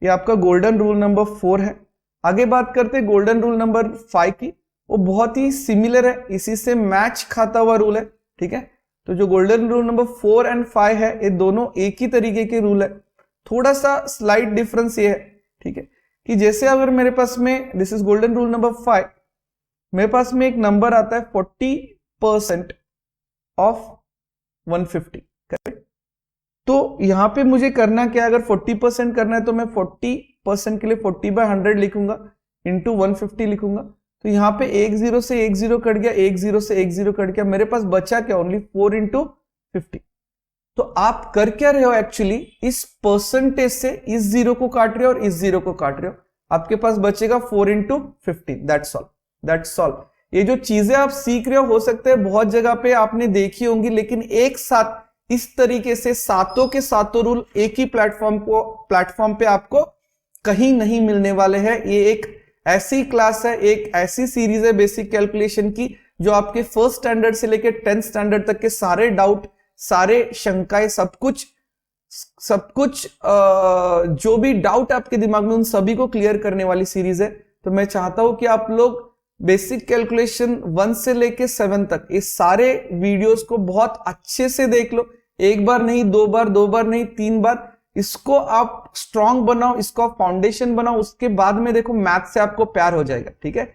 Speaker 1: ये आपका गोल्डन रूल नंबर 4 है। आगे बात करते हैं गोल्डन रूल नंबर 5 की। वो बहुत ही सिमिलर है, इसी से मैच खाता हुआ रूल है। ठीक है, तो जो गोल्डन रूल नंबर 4 एंड 5 है, ये दोनों एक ही तरीके के रूल है। थोड़ा सा स्लाइट डिफरेंस ये है, ठीक है, कि जैसे अगर मेरे पास में, this is golden rule number 5, मेरे पास में एक नंबर आता है 40% ऑफ 150। करेक्ट, तो यहां पे मुझे करना क्या, अगर 40% करना है तो मैं 40% के लिए 40/100 लिखूंगा, इंटू 150 लिखूंगा। तो यहाँ पे एक जीरो से एक जीरो कट गया, एक जीरो से एक जीरो कट गया, मेरे पास बचा क्या, ओनली 4 इंटू 50। तो आप कर क्या रहे हो एक्चुअली, इस परसेंटेज से इस जीरो को काट रहे हो और इस जीरो को काट रहे हो, आपके पास बचेगा 4 into 50। That's all, that's all. ये जो चीजें आप सीख रहे हो सकता है बहुत जगह पे आपने देखी होंगी, लेकिन एक साथ इस तरीके से सातों के सातों रूल एक ही प्लेटफॉर्म पे आपको कहीं नहीं मिलने वाले हैं। ये एक ऐसी क्लास है, एक ऐसी सीरीज है बेसिक कैलकुलेशन की, जो आपके फर्स्ट स्टैंडर्ड से लेकर 10th स्टैंडर्ड तक के सारे डाउट, सारे शंकाएं, सब कुछ जो भी डाउट आपके दिमाग में, उन सभी को क्लियर करने वाली सीरीज है। तो मैं चाहता हूं कि आप लोग बेसिक कैलकुलेशन 1 से लेके 7 तक इस सारे वीडियोस को बहुत अच्छे से देख लो। एक बार नहीं, दो बार नहीं, 3 बार। इसको आप स्ट्रांग बनाओ, इसको आप फाउंडेशन बनाओ, उसके बाद में देखो मैथ से आपको प्यार हो जाएगा। ठीक है,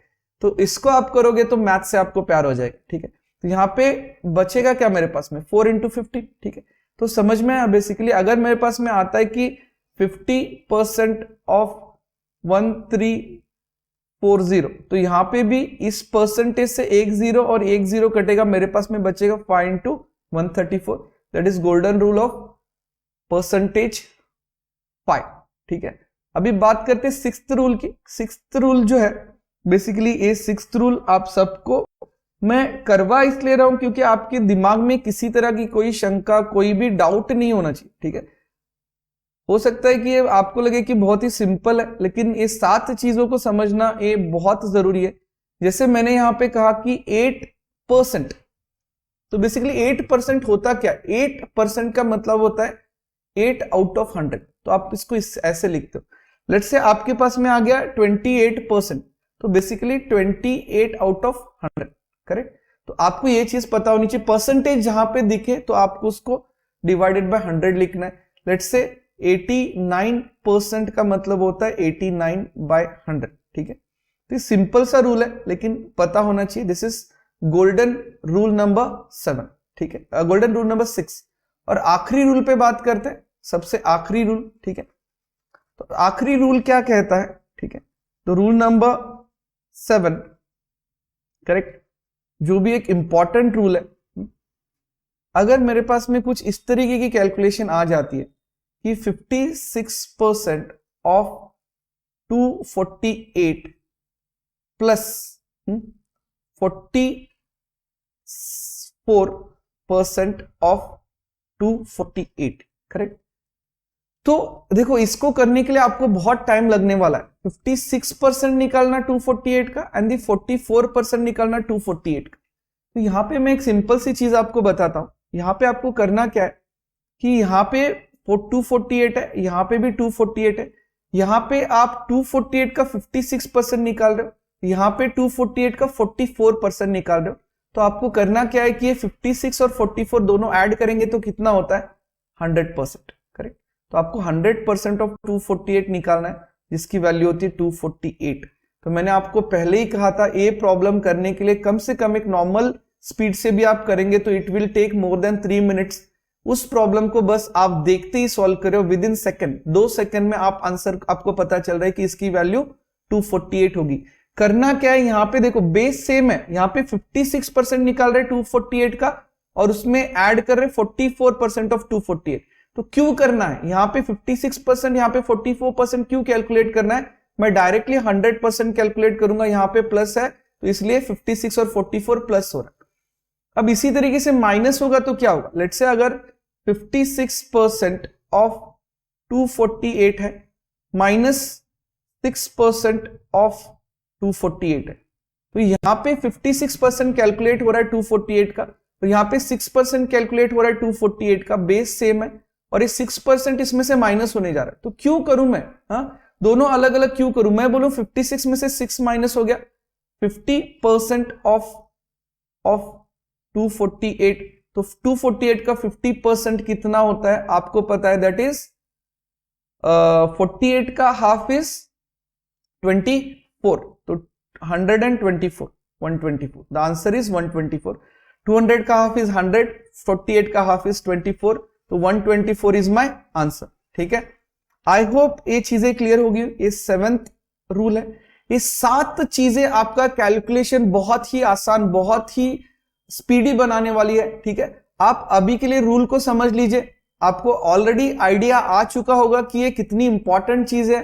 Speaker 1: तो इसको आप करोगे तो मैथ से आपको प्यार हो जाएगा। ठीक है, तो यहाँ पे बचेगा क्या मेरे पास में, 4 इंटू 50। ठीक है, तो समझ में आया बेसिकली, अगर मेरे पास में आता है कि 50% ऑफ 1340, तो यहाँ पे भी इस परसेंटेज से एक जीरो और एक जीरो कटेगा, मेरे पास में बचेगा 5 into 134। That is golden rule of percentage 5। ठीक है, अभी बात करते हैं 6th रूल की। 6th रूल जो है बेसिकली, ये 6th रूल आप सबको मैं करवा इसलिए रहा हूं क्योंकि आपके दिमाग में किसी तरह की कोई शंका, कोई भी डाउट नहीं होना चाहिए। ठीक है, हो सकता है कि ये आपको लगे कि बहुत ही सिंपल है, लेकिन ये 7 चीजों को समझना ये बहुत जरूरी है। जैसे मैंने यहां पे कहा कि 8%, तो बेसिकली 8% होता क्या, 8% का मतलब होता है 8 आउट ऑफ 100। तो आप इसको ऐसे लिखते हो, लेट्स से आपके पास में आ गया 28%, तो बेसिकली 28 आउट ऑफ 100। करेक्ट, तो आपको ये चीज पता होनी चाहिए, परसेंटेज जहां पे दिखे तो आपको उसको डिवाइडेड बाय 100 लिखना है। लेट्स से 89% का मतलब होता है 89/100। ठीक है, तो सिंपल सा रूल है, लेकिन पता होना चाहिए। This is golden rule number 7। ठीक है, गोल्डन रूल नंबर 6। और आखिरी रूल पे बात करते हैं, सबसे आखिरी रूल। ठीक है, तो आखिरी रूल क्या कहता है, ठीक है, तो रूल नंबर 7, करेक्ट, जो भी एक इंपॉर्टेंट रूल है। अगर मेरे पास में कुछ इस तरीके की कैलकुलेशन आ जाती है कि 56% ऑफ 248 प्लस 44% ऑफ 248, करेक्ट, तो देखो इसको करने के लिए आपको बहुत टाइम लगने वाला है। 56% निकालना 248 का एंड दी 44% निकालना 248 का। तो यहां पे मैं एक सिंपल सी चीज आपको बताता हूं। यहां पे आपको करना क्या है कि यहां पे 248 है, यहां पे भी 248 है, यहां पे आप 248 का 56% निकाल रहे हो, यहां पे 248 का 44% निकाल रहे हो। तो आपको करना क्या है कि ये 56 और 44 दोनों ऐड करेंगे तो कितना होता है, 100%। करेक्ट, तो आपको 100% ऑफ 248 निकालना है, जिसकी वैल्यू होती है 248। तो मैंने आपको पहले ही कहा था, ये प्रॉब्लम करने के लिए कम से कम एक नॉर्मल स्पीड से भी आप करेंगे तो it will take more than 3 minutes. उस प्रॉब्लम को बस आप देखते ही सॉल्व करो, विद इन सेकंड, 2 सेकंड में आप आंसर, आपको पता चल रहा है कि इसकी वैल्यू 248 होगी। करना क्या है, यहां पे देखो बेस सेम है, यहां पे 56% निकाल रहे 248 का और उसमें ऐड कर रहे 44% ऑफ 248। तो क्यों करना है, यहां पे 56%, यहां पे 44% क्यों कैलकुलेट करना है, मैं डायरेक्टली 100% कैलकुलेट करूंगा, यहां पे प्लस है तो इसलिए 56 और 44 प्लस हो रहा है। अब इसी तरीके से माइनस होगा तो क्या होगा, लेट्स से अगर 56% ऑफ 248 है माइनस 6% ऑफ 248 है, तो यहाँ पे 56% कैलकुलेट हो रहा है 248 का, तो यहाँ पे 6% कैलकुलेट हो रहा है 248 का, बेस सेम है और ये 6% इसमें से माइनस होने जा रहा है। तो क्यों करूं मैं, हाँ दोनों अलग अलग क्यों करूं, मैं बोलूं 56 में से 6 माइनस हो गया, 50% ऑफ 248, तो 248 का 50% कितना होता है आपको पता है, दैट इज 48 का हाफ इज 24, तो 124, 124, द आंसर इज 124। 200 का हाफ इज 100, 48 का हाफ इज 24, तो 124 इज माय आंसर। ठीक है, आई होप ये चीजें क्लियर होगी। ये 7th रूल है। ये 7 चीजें आपका कैलकुलेशन बहुत ही आसान, बहुत ही स्पीडी बनाने वाली है। ठीक है, आप अभी के लिए रूल को समझ लीजिए, आपको ऑलरेडी आइडिया आ चुका होगा कि ये कितनी इंपॉर्टेंट चीज है,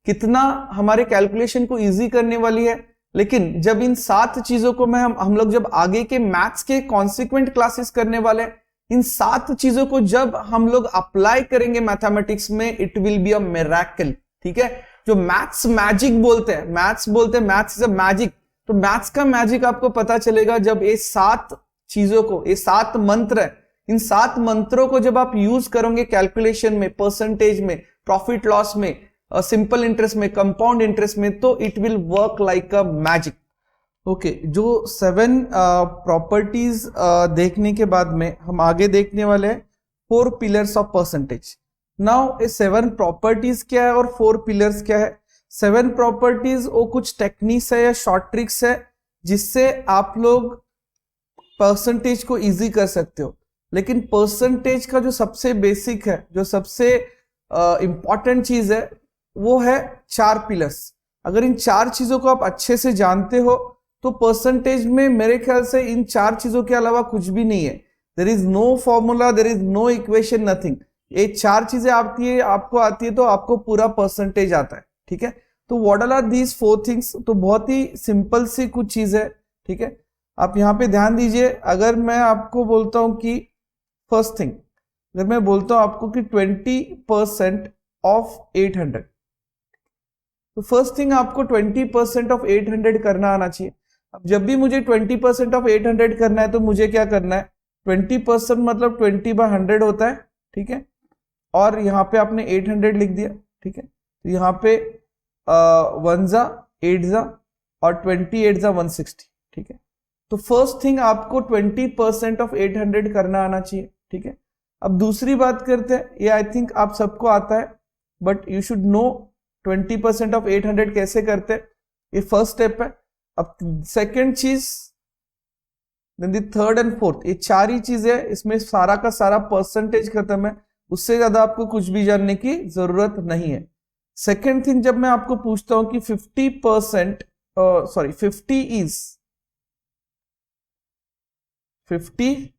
Speaker 1: कितना हमारे कैलकुलेशन को इजी करने वाली है। लेकिन जब इन 7 चीजों को हम लोग जब आगे के मैथ्स के कॉन्सिक्वेंट क्लासेस करने वाले हैं, इन 7 चीजों को जब हम लोग अप्लाई करेंगे मैथमेटिक्स में, it will be a miracle. ठीक है, जो मैथ्स मैजिक बोलते हैं, मैथ्स इज अ मैजिक, तो मैथ्स का मैजिक आपको पता चलेगा जब ये 7 चीजों को, ये 7 मंत्र है, इन 7 मंत्रों को जब आप यूज करोगे कैलकुलेशन में, परसेंटेज में, प्रॉफिट लॉस में, सिंपल इंटरेस्ट में, कंपाउंड इंटरेस्ट में, तो it will work like a magic. Okay, जो 7 प्रॉपर्टीज देखने के बाद में हम आगे देखने वाले हैं 4 पिलर्स ऑफ परसेंटेज। नाउ ये 7 प्रॉपर्टीज क्या है और 4 पिलर्स क्या है। 7 प्रॉपर्टीज वो कुछ टेक्निक्स है या शॉर्ट ट्रिक्स है जिससे आप लोग परसेंटेज को इजी कर सकते हो। लेकिन परसेंटेज का जो सबसे बेसिक है, जो सबसे इंपॉर्टेंट चीज है, वो है 4 पिलर्स। अगर इन 4 चीजों को आप अच्छे से जानते हो तो परसेंटेज में मेरे ख्याल से इन 4 चीजों के अलावा कुछ भी नहीं है। There is no formula, there is no equation, nothing. ये 4 चीजें आपको आती है तो आपको पूरा परसेंटेज आता है। ठीक है, तो व्हाट आर दीज 4 थिंग्स, तो बहुत ही सिंपल सी कुछ चीज है। ठीक है, आप यहाँ पे ध्यान दीजिए। अगर मैं आपको बोलता हूं कि फर्स्ट थिंग, अगर मैं बोलता हूं आपको कि 20% ऑफ 800, तो फर्स्ट थिंग आपको 20% ऑफ 800 करना आना चाहिए। अब जब भी मुझे 20% ऑफ 800 करना है तो मुझे क्या करना है, 20% मतलब 20/100 होता है। ठीक है, और यहाँ पे आपने 800 लिख दिया। ठीक है, तो यहाँ पे 1 जा 8 जा और 28 जा 160। ठीक है, तो फर्स्ट थिंग आपको 20% ऑफ 800 करना आना चाहिए। ठीक है, अब दूसरी बात करते हैं, ये आई थिंक आप सबको आता है, but you should know 20% of 800 कैसे करते हैं। ये फर्स्ट स्टेप है। अब सेकेंड चीज, then the third and fourth, ये 4 ही चीजें है, इसमें सारा का सारा परसेंटेज खत्म है। उससे ज्यादा आपको कुछ भी जानने की जरूरत नहीं है। सेकेंड थिंग, जब मैं आपको पूछता हूं कि 50% 50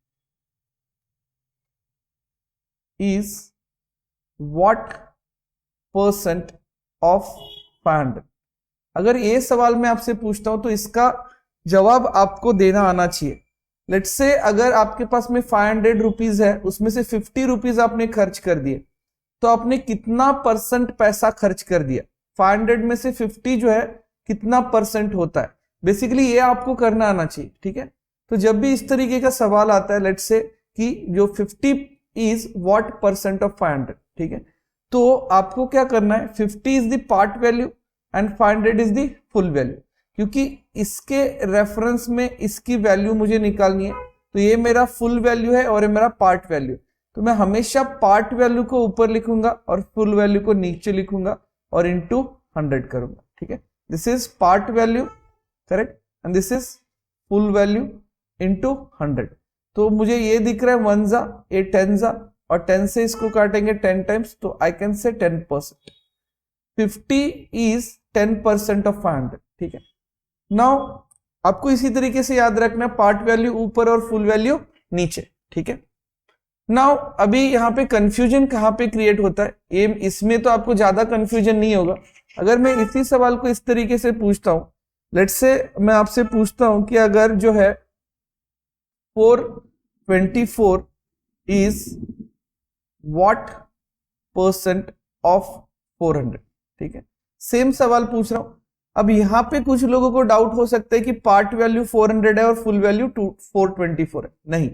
Speaker 1: is what परसेंट ऑफ 500, अगर ये सवाल मैं आपसे पूछता हूं तो इसका जवाब आपको देना आना चाहिए। लेट्स से अगर आपके पास में 500 रुपीज है, उसमें से 50 रुपीज आपने खर्च कर दिए, तो आपने कितना परसेंट पैसा खर्च कर दिया। 500 में से 50 जो है कितना परसेंट होता है, बेसिकली ये आपको करना आना चाहिए। ठीक है, तो जब भी इस तरीके का सवाल आता है, लेट्स से कि जो 50 इज व्हाट परसेंट ऑफ 500, ठीक है, तो आपको क्या करना है, 50 is the part value and 500 is the full value, क्योंकि इसके रेफरेंस में इसकी वैल्यू मुझे निकालनी है। तो ये मेरा फुल वैल्यू है और ये मेरा पार्ट वैल्यू, तो मैं हमेशा पार्ट वैल्यू को ऊपर लिखूंगा और फुल वैल्यू को नीचे लिखूंगा और इनटू 100 करूंगा। ठीक है, this is part value, correct, and this is full value into 100। तो मुझे ये दिख रहा है 1 जा, ये 10 जा, और 10 से इसको काटेंगे 10 टाइम्स, तो I can say 10%। 50 is 10% of 500। ठीक है, नाउ आपको इसी तरीके से याद रखना, पार्ट वैल्यू ऊपर और फुल वैल्यू नीचे। ठीक है, नाउ अभी यहाँ पे कंफ्यूजन कहाँ पे क्रिएट होता है, ये इसमें तो आपको ज्यादा कंफ्यूजन नहीं होगा। अगर मैं इसी सवाल को इस तरीके से पूछता हूं, लेट्स से मैं आपसे पूछता हूं कि अगर जो है 424 इज व्हाट परसेंट ऑफ 400, ठीक है, सेम सवाल पूछ रहा हूं। अब यहाँ पे कुछ लोगों को डाउट हो सकता है कि पार्ट वैल्यू 400 है और फुल वैल्यू 424 है। नहीं,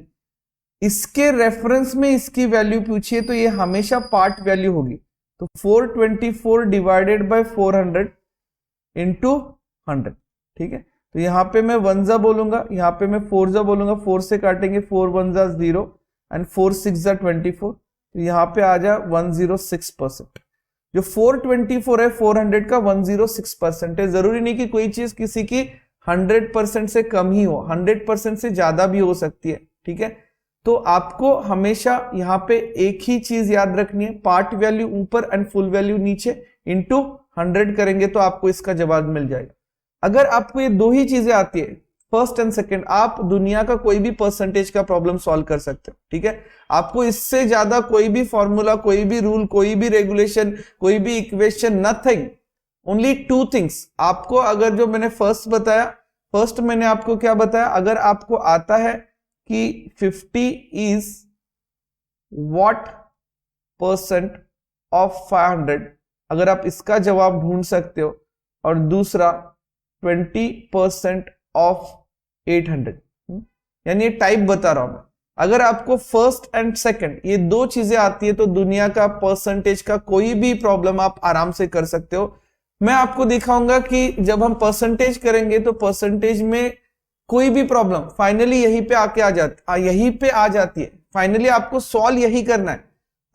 Speaker 1: इसके रेफरेंस में इसकी वैल्यू पूछिए तो ये हमेशा पार्ट वैल्यू होगी। तो 424 डिवाइडेड बाय 400 इंटू 100, ठीक है। तो यहाँ पे मैं 1 जा बोलूंगा, यहाँ पे मैं 4 जा बोलूंगा, 4 से काटेंगे 4 1 जा 0 एंड 4 6 जा 24, तो यहाँ पे आ जा 106%। जो 424 है 400 का 106% है। जरूरी नहीं कि कोई चीज किसी की 100% से कम ही हो, 100% से ज्यादा भी हो सकती है, ठीक है। तो आपको हमेशा यहाँ पे एक ही चीज याद रखनी है, पार्ट वैल्यू ऊपर एंड फुल वैल्यू नीचे, इंटू 100 करेंगे तो आपको इसका जवाब मिल जाएगा। अगर आपको ये दो ही चीजें आती है, फर्स्ट एंड सेकंड, आप दुनिया का कोई भी परसेंटेज का प्रॉब्लम सॉल्व कर सकते हो, ठीक है। आपको इससे ज्यादा कोई भी फॉर्मूला, कोई भी रूल, कोई भी रेगुलेशन, कोई भी इक्वेशन, नथिंग, ओनली 2 थिंग्स। आपको अगर जो मैंने फर्स्ट मैंने आपको क्या बताया, अगर आपको आता है कि 50 इज व्हाट परसेंट ऑफ 500, अगर आप इसका जवाब ढूंढ सकते हो, और दूसरा 20% ऑफ 800, यानी ये टाइप बता रहा हूं मैं। अगर आपको फर्स्ट एंड सेकंड ये दो चीजें आती है तो दुनिया का परसेंटेज का कोई भी प्रॉब्लम आप आराम से कर सकते हो। मैं आपको दिखाऊंगा कि जब हम परसेंटेज करेंगे तो परसेंटेज में कोई भी प्रॉब्लम फाइनली यहीं पे आ जाती है। फाइनली आपको सॉल्व यही करना है।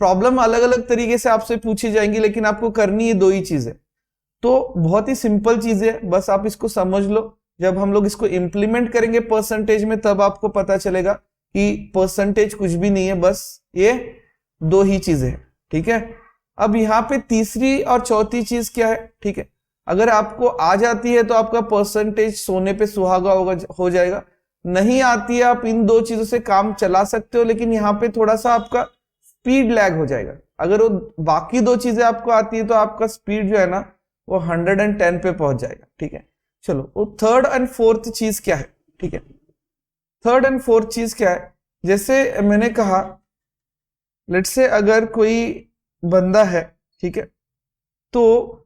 Speaker 1: प्रॉब्लम अलग अलग तरीके से आपसे पूछी जाएंगी, लेकिन आपको करनी ये दो ही चीजें। तो बहुत ही सिंपल चीज है, बस आप इसको समझ लो। जब हम लोग इसको इंप्लीमेंट करेंगे परसेंटेज में, तब आपको पता चलेगा कि परसेंटेज कुछ भी नहीं है, बस ये दो ही चीजें हैं, ठीक है। अब यहाँ पे तीसरी और चौथी चीज क्या है, ठीक है। अगर आपको आ जाती है तो आपका परसेंटेज सोने पे सुहागा हो जाएगा। नहीं आती है, आप इन दो चीजों से काम चला सकते हो, लेकिन यहाँ पे थोड़ा सा आपका स्पीड लैग हो जाएगा। अगर वो बाकी दो चीजें आपको आती है तो आपका स्पीड जो है ना वो 110 पे पहुंच जाएगा, ठीक है। चलो, वो थर्ड एंड फोर्थ चीज क्या है, ठीक है। थर्ड एंड फोर्थ चीज क्या है, जैसे मैंने कहा, लेट्स से अगर कोई बंदा है, ठीक है, तो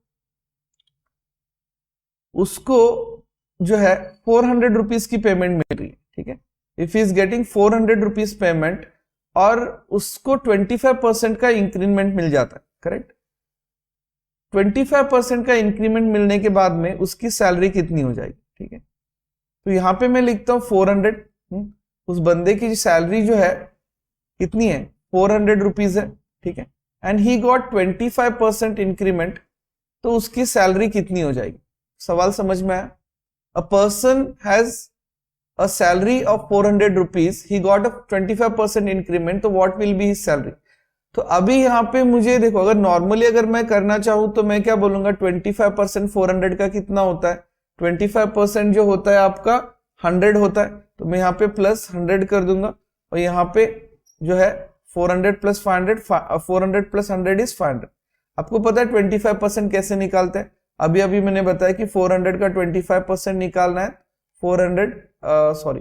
Speaker 1: उसको जो है 400 रुपीज की पेमेंट मिल रही है, ठीक है। If is getting 400 rupees payment, और उसको 25% का इंक्रीमेंट मिल जाता है, करेक्ट। 25% का इंक्रीमेंट मिलने के बाद में उसकी सैलरी कितनी हो जाएगी, ठीक है। तो यहां पे मैं लिखता हूं 400, उस बंदे की सैलरी जो है कितनी है, 400 रुपीज है, ठीक है। एंड ही गॉट 25% इंक्रीमेंट, तो उसकी सैलरी कितनी हो जाएगी। सवाल समझ में आया। A person has a salary of 400 rupees, he got a 25% increment, तो what will be his salary. तो अभी यहाँ पे मुझे देखो, अगर नॉर्मली अगर मैं करना चाहूं तो मैं क्या बोलूंगा, 25% 400 का कितना होता है, 25% जो होता है आपका 100 होता है, तो मैं यहाँ पे प्लस 100 कर दूंगा, और यहाँ पे जो है 400 प्लस 500, 400 प्लस 100 इज 500। आपको पता है 25% कैसे निकालते हैं, अभी अभी मैंने बताया कि 400 का 25% निकालना है। 400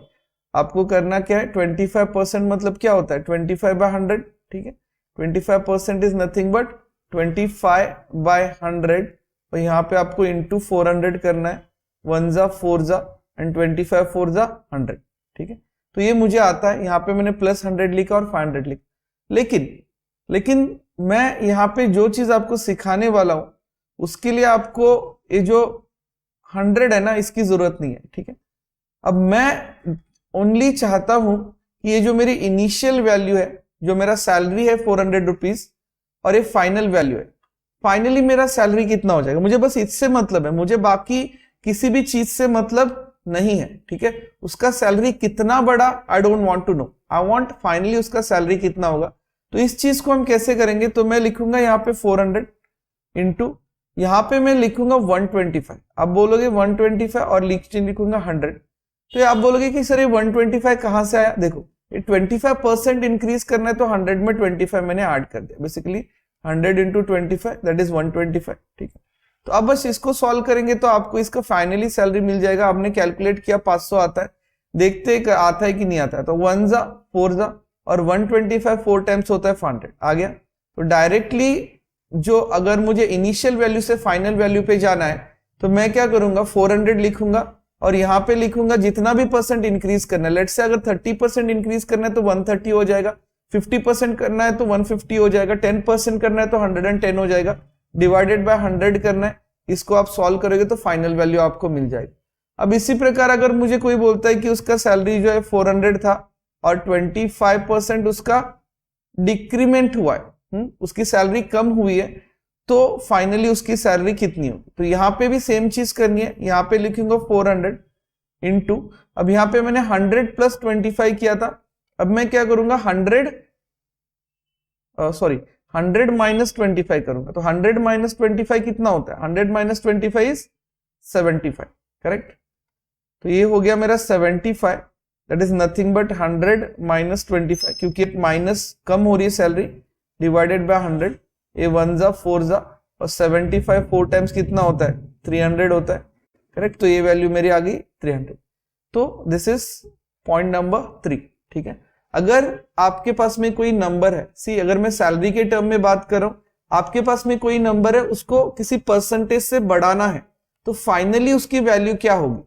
Speaker 1: आपको करना क्या है, 25% मतलब क्या होता है, 25/100, ठीक है। 25% इज नथिंग बट 25/100, और यहाँ पे आपको इंटू 400 करना है, 1 जा 4 जा एंड 25 4 जा 100, ठीक है। तो ये मुझे आता है, यहाँ पे मैंने प्लस 100 लिखा और 500 लिखा। लेकिन मैं यहाँ पे जो चीज आपको सिखाने वाला हूं उसके लिए आपको ये जो 100 है ना, इसकी जरूरत नहीं है, ठीक है। अब मैं ओनली चाहता हूं कि ये जो मेरी इनिशियल वैल्यू है, जो मेरा सैलरी है 400 रुपीज, और ये फाइनल वैल्यू है, फाइनली मेरा सैलरी कितना हो जाएगा, मुझे बस इससे मतलब है, मुझे बाकी किसी भी चीज से मतलब नहीं है, ठीक है। उसका सैलरी कितना बड़ा, I don't want to know, I want finally उसका सैलरी कितना होगा। तो इस चीज को हम कैसे करेंगे, तो मैं लिखूंगा यहाँ पे 400 इंटू, यहाँ पे मैं लिखूंगा 125। आप बोलोगे 125 और लिखूंगा 100, तो आप बोलोगे कि सर ये 125 कहां से आया। देखो, ये 25% इंक्रीज करना है, तो 100 में 25 मैंने ऐड कर दिया, बेसिकली 100 इंटू 25 दैट इज 125, ठीक है। तो अब बस इसको सॉल्व करेंगे तो आपको इसका फाइनली सैलरी मिल जाएगा। आपने कैलकुलेट किया 500 आता है, देखते आता है कि नहीं आता है, तो 1 जा 4 जा और 125 4 टाइम्स होता है 500 आ गया। तो डायरेक्टली जो अगर मुझे इनिशियल वैल्यू से फाइनल वैल्यू पे जाना है, तो मैं क्या करूंगा 400 लिखूंगा और यहाँ पे लिखूंगा जितना भी परसेंट इंक्रीज करना है। लेट्स से अगर 30% इंक्रीज करना है तो 130 हो जाएगा, 50% करना है तो 150 हो जाएगा, 10% करना है तो 110 हो जाएगा, डिवाइडेड बाय 100 करना है। इसको आप सॉल्व करोगे तो फाइनल वैल्यू आपको मिल जाएगी। अब इसी प्रकार अगर मुझे कोई बोलता है कि उसका सैलरी जो है 400 था और 25% उसका डिक्रीमेंट हुआ है, उसकी सैलरी कम हुई है, तो फाइनली उसकी सैलरी कितनी होगी। तो यहाँ पे भी सेम चीज करनी है, यहाँ पे लिखूंगा 400 इंटू, अब यहाँ पे मैंने 100 प्लस 25 किया था, अब मैं क्या करूंगा 100 माइनस 25 करूंगा। तो 100 माइनस 25 कितना होता है, 100 माइनस 25 इज 75, करेक्ट। तो ये हो गया मेरा 75, that is nothing but 100 minus 25, क्योंकि माइनस कम हो रही है सैलरी, डिवाइडेड बाय 100, ये 1 जा 4 जा और 75 4 टाइम्स कितना होता है 300 होता है, करेक्ट। तो ये वैल्यू मेरी आ गई 300। तो दिस इज पॉइंट नंबर 3, ठीक है। अगर आपके पास में कोई नंबर है, सी अगर मैं सैलरी के टर्म में बात कर रहा हूं, आपके पास में कोई नंबर है, उसको किसी परसेंटेज से बढ़ाना है, तो फाइनली उसकी वैल्यू क्या होगी।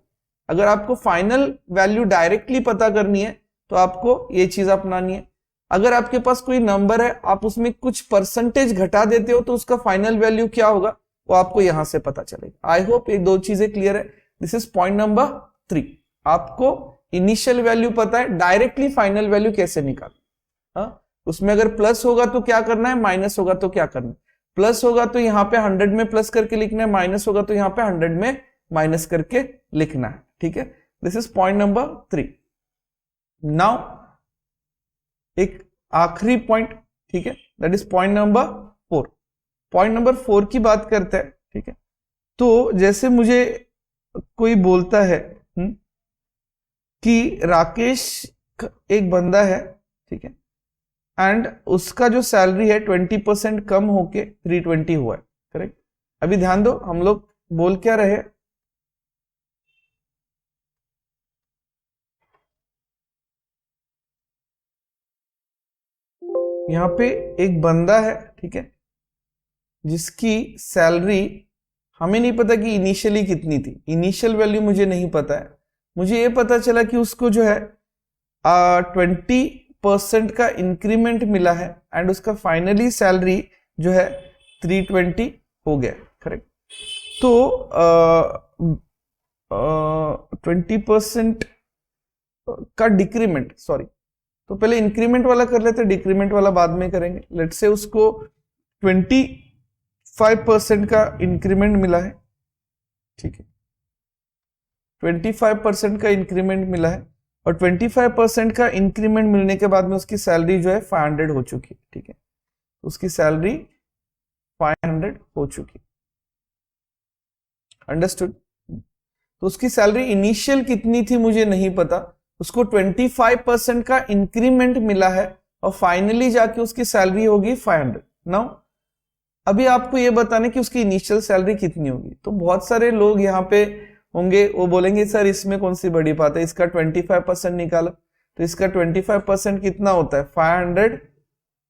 Speaker 1: अगर आपको फाइनल वैल्यू डायरेक्टली पता करनी है तो आपको ये चीज अपनानी है। अगर आपके पास कोई नंबर है, आप उसमें कुछ परसेंटेज घटा देते हो, तो उसका फाइनल वैल्यू क्या होगा वो आपको यहां से पता चलेगा। आई होप ये दो चीजें क्लियर है। This is point number 3। आपको इनिशियल वैल्यू पता है, डायरेक्टली फाइनल वैल्यू कैसे निकालना। उसमें अगर प्लस होगा तो क्या करना है, माइनस होगा तो क्या करना है। प्लस होगा तो यहाँ पे 100 में प्लस करके लिखना है, माइनस होगा तो यहाँ पे 100 में माइनस करके लिखना है, ठीक है। This is point number 3। Now एक आखिरी पॉइंट, ठीक है, that is point number 4। Point number 4 की बात करते हैं, ठीक है। तो जैसे मुझे कोई बोलता है कि राकेश एक बंदा है, ठीक है, एंड उसका जो सैलरी है 20% कम होके 320 हुआ है, करेक्ट। अभी ध्यान दो, हम लोग बोल क्या रहे, यहाँ पे एक बंदा है, ठीक है, जिसकी सैलरी हमें नहीं पता कि इनिशियली कितनी थी, इनिशियल वैल्यू मुझे नहीं पता है। मुझे ये पता चला कि उसको जो है 20% का इंक्रीमेंट मिला है एंड उसका फाइनली सैलरी जो है 320 हो गया, करेक्ट। तो 20% का डिक्रीमेंट, सॉरी, तो पहले इंक्रीमेंट वाला कर लेते हैं, डिक्रीमेंट वाला बाद में करेंगे। लेट से उसको 25% का इंक्रीमेंट मिला है, ठीक है, 25% का इंक्रीमेंट मिला है और 25% का इंक्रीमेंट मिलने के बाद में उसकी सैलरी जो है 500 हो चुकी है, ठीक है। उसकी सैलरी 500 हो चुकी, अंडरस्टूड। तो उसकी सैलरी इनिशियल कितनी थी मुझे नहीं पता, उसको 25% का इंक्रीमेंट मिला है और फाइनली जाके उसकी सैलरी होगी 500। नाउ अभी आपको ये बताना कि उसकी इनिशियल सैलरी कितनी होगी। तो बहुत सारे लोग यहाँ पे होंगे, वो बोलेंगे सर इसमें कौन सी बड़ी बात है, इसका 25% निकालो। तो इसका 25% कितना होता है 500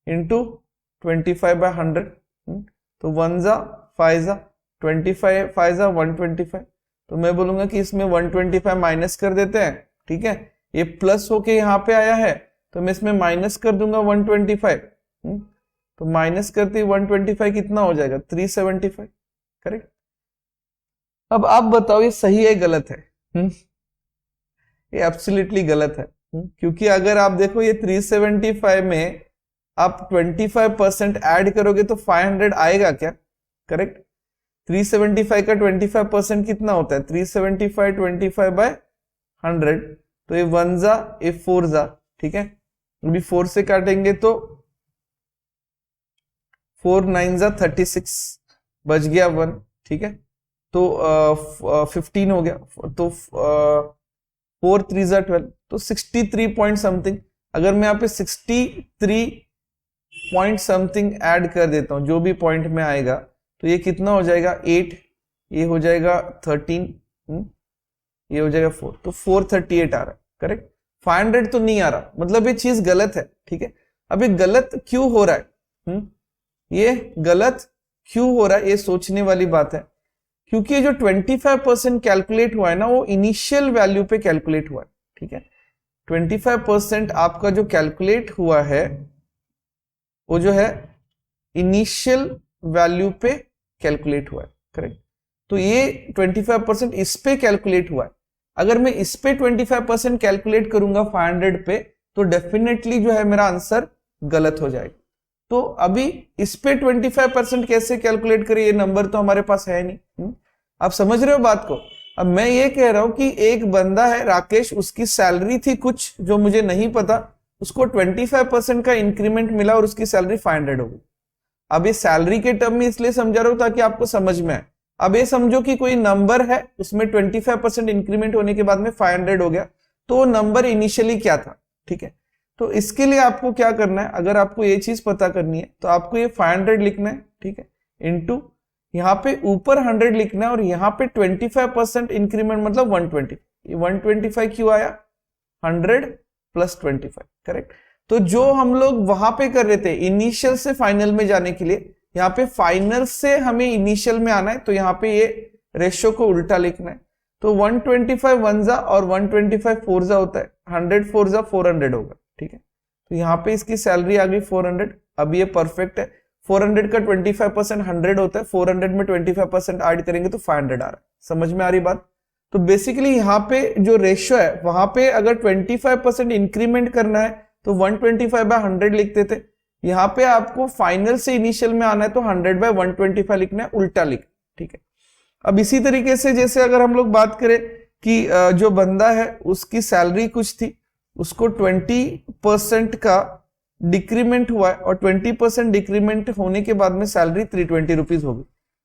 Speaker 1: इंटू 25/100, तो 1 जा 5 जा 25 5 जा 125। तो मैं बोलूंगा कि इसमें 125 माइनस कर देते हैं, ठीक है। ये प्लस होके यहाँ पे आया है तो मैं इसमें माइनस कर दूंगा 125, तो माइनस करते 125 कितना हो जाएगा 375, करेक्ट। अब आप बताओ ये सही है गलत है। ये एब्सोल्युटली गलत है, क्योंकि अगर आप देखो ये 375 में आप 25% ऐड करोगे तो 500 आएगा क्या, करेक्ट। 375 का 25% कितना होता है 375 25/100, तो ये 1 जा ये 4 जा, ठीक है। अभी 4 से काटेंगे तो 4 9 जा 36, बच गया 1, ठीक है। तो 15 हो गया, तो 4 3 जा 12, तो 63 पॉइंट समथिंग। अगर मैं यहाँ पे 63 पॉइंट समथिंग ऐड कर देता हूं, जो भी पॉइंट में आएगा, तो ये कितना हो जाएगा 8, ये हो जाएगा 13, ये हो जाएगा 4, तो 438 आ रहा है, करेक्ट। 500 तो नहीं आ रहा, मतलब ये चीज गलत है, ठीक है। अब ये गलत क्यों हो रहा है, ये गलत क्यों हो रहा है, ये सोचने वाली बात है। क्योंकि ये जो 25% कैलकुलेट हुआ है ना, वो इनिशियल वैल्यू पे कैलकुलेट हुआ है, ठीक है। 25% आपका जो कैलकुलेट हुआ है वो जो है इनिशियल वैल्यू पे कैलकुलेट हुआ है, करेक्ट। तो ये 25% इस पे कैलकुलेट हुआ है। अगर मैं इस पे 25% कैलकुलेट करूंगा 500 पे, तो डेफिनेटली जो है मेरा आंसर गलत हो जाएगा। तो अभी इस पे 25% कैसे कैलकुलेट करें, ये नंबर तो हमारे पास है नहीं। आप समझ रहे हो बात को। अब मैं ये कह रहा हूं कि एक बंदा है राकेश, उसकी सैलरी थी कुछ जो मुझे नहीं पता, उसको 25% का इंक्रीमेंट मिला और उसकी सैलरी 500 हो गई। अब ये सैलरी के टर्म में इसलिए समझा रहा हूं ताकि आपको समझ में आए। अब ये समझो कि कोई नंबर है, उसमें 25% इंक्रीमेंट होने के बाद में 500 हो गया, तो वो नंबर इनिशियली क्या था, ठीक है। तो इसके लिए आपको क्या करना है, अगर आपको ये चीज पता करनी है तो आपको ये 500 लिखना है, ठीक है, इनटू यहाँ पे ऊपर 100 लिखना है और यहाँ पे 25% इंक्रीमेंट मतलब 120। 125 क्यों आया, 100 प्लस 25, करेक्ट। तो जो हम लोग वहां पे कर रहे थे इनिशियल से फाइनल में जाने के लिए, यहाँ पे फाइनल से हमें इनिशियल में आना है, तो यहाँ पे ये रेशियो को उल्टा लिखना है। तो 125 1 और 125 4 होता है, 100 4 400 होगा, ठीक है। तो यहाँ पे इसकी सैलरी आ गई 400। अब ये परफेक्ट है, 400 का 25% 100 होता है, 400 में 25% ऐड करेंगे तो 500 आ रहा है। समझ में आ रही बात। तो बेसिकली यहाँ पे जो रेशियो है वहां पे अगर 25% इंक्रीमेंट करना है तो 125/100 लिखते थे, यहाँ पे आपको फाइनल से इनिशियल में आना है तो 100/125 लिखना है, उल्टा लिख, ठीक है। अब इसी तरीके से जैसे अगर हम लोग बात करें कि जो बंदा है उसकी सैलरी कुछ थी, उसको 20% का डिक्रीमेंट हुआ है और 20% डिक्रीमेंट होने के बाद में सैलरी 320 रुपीज होगी।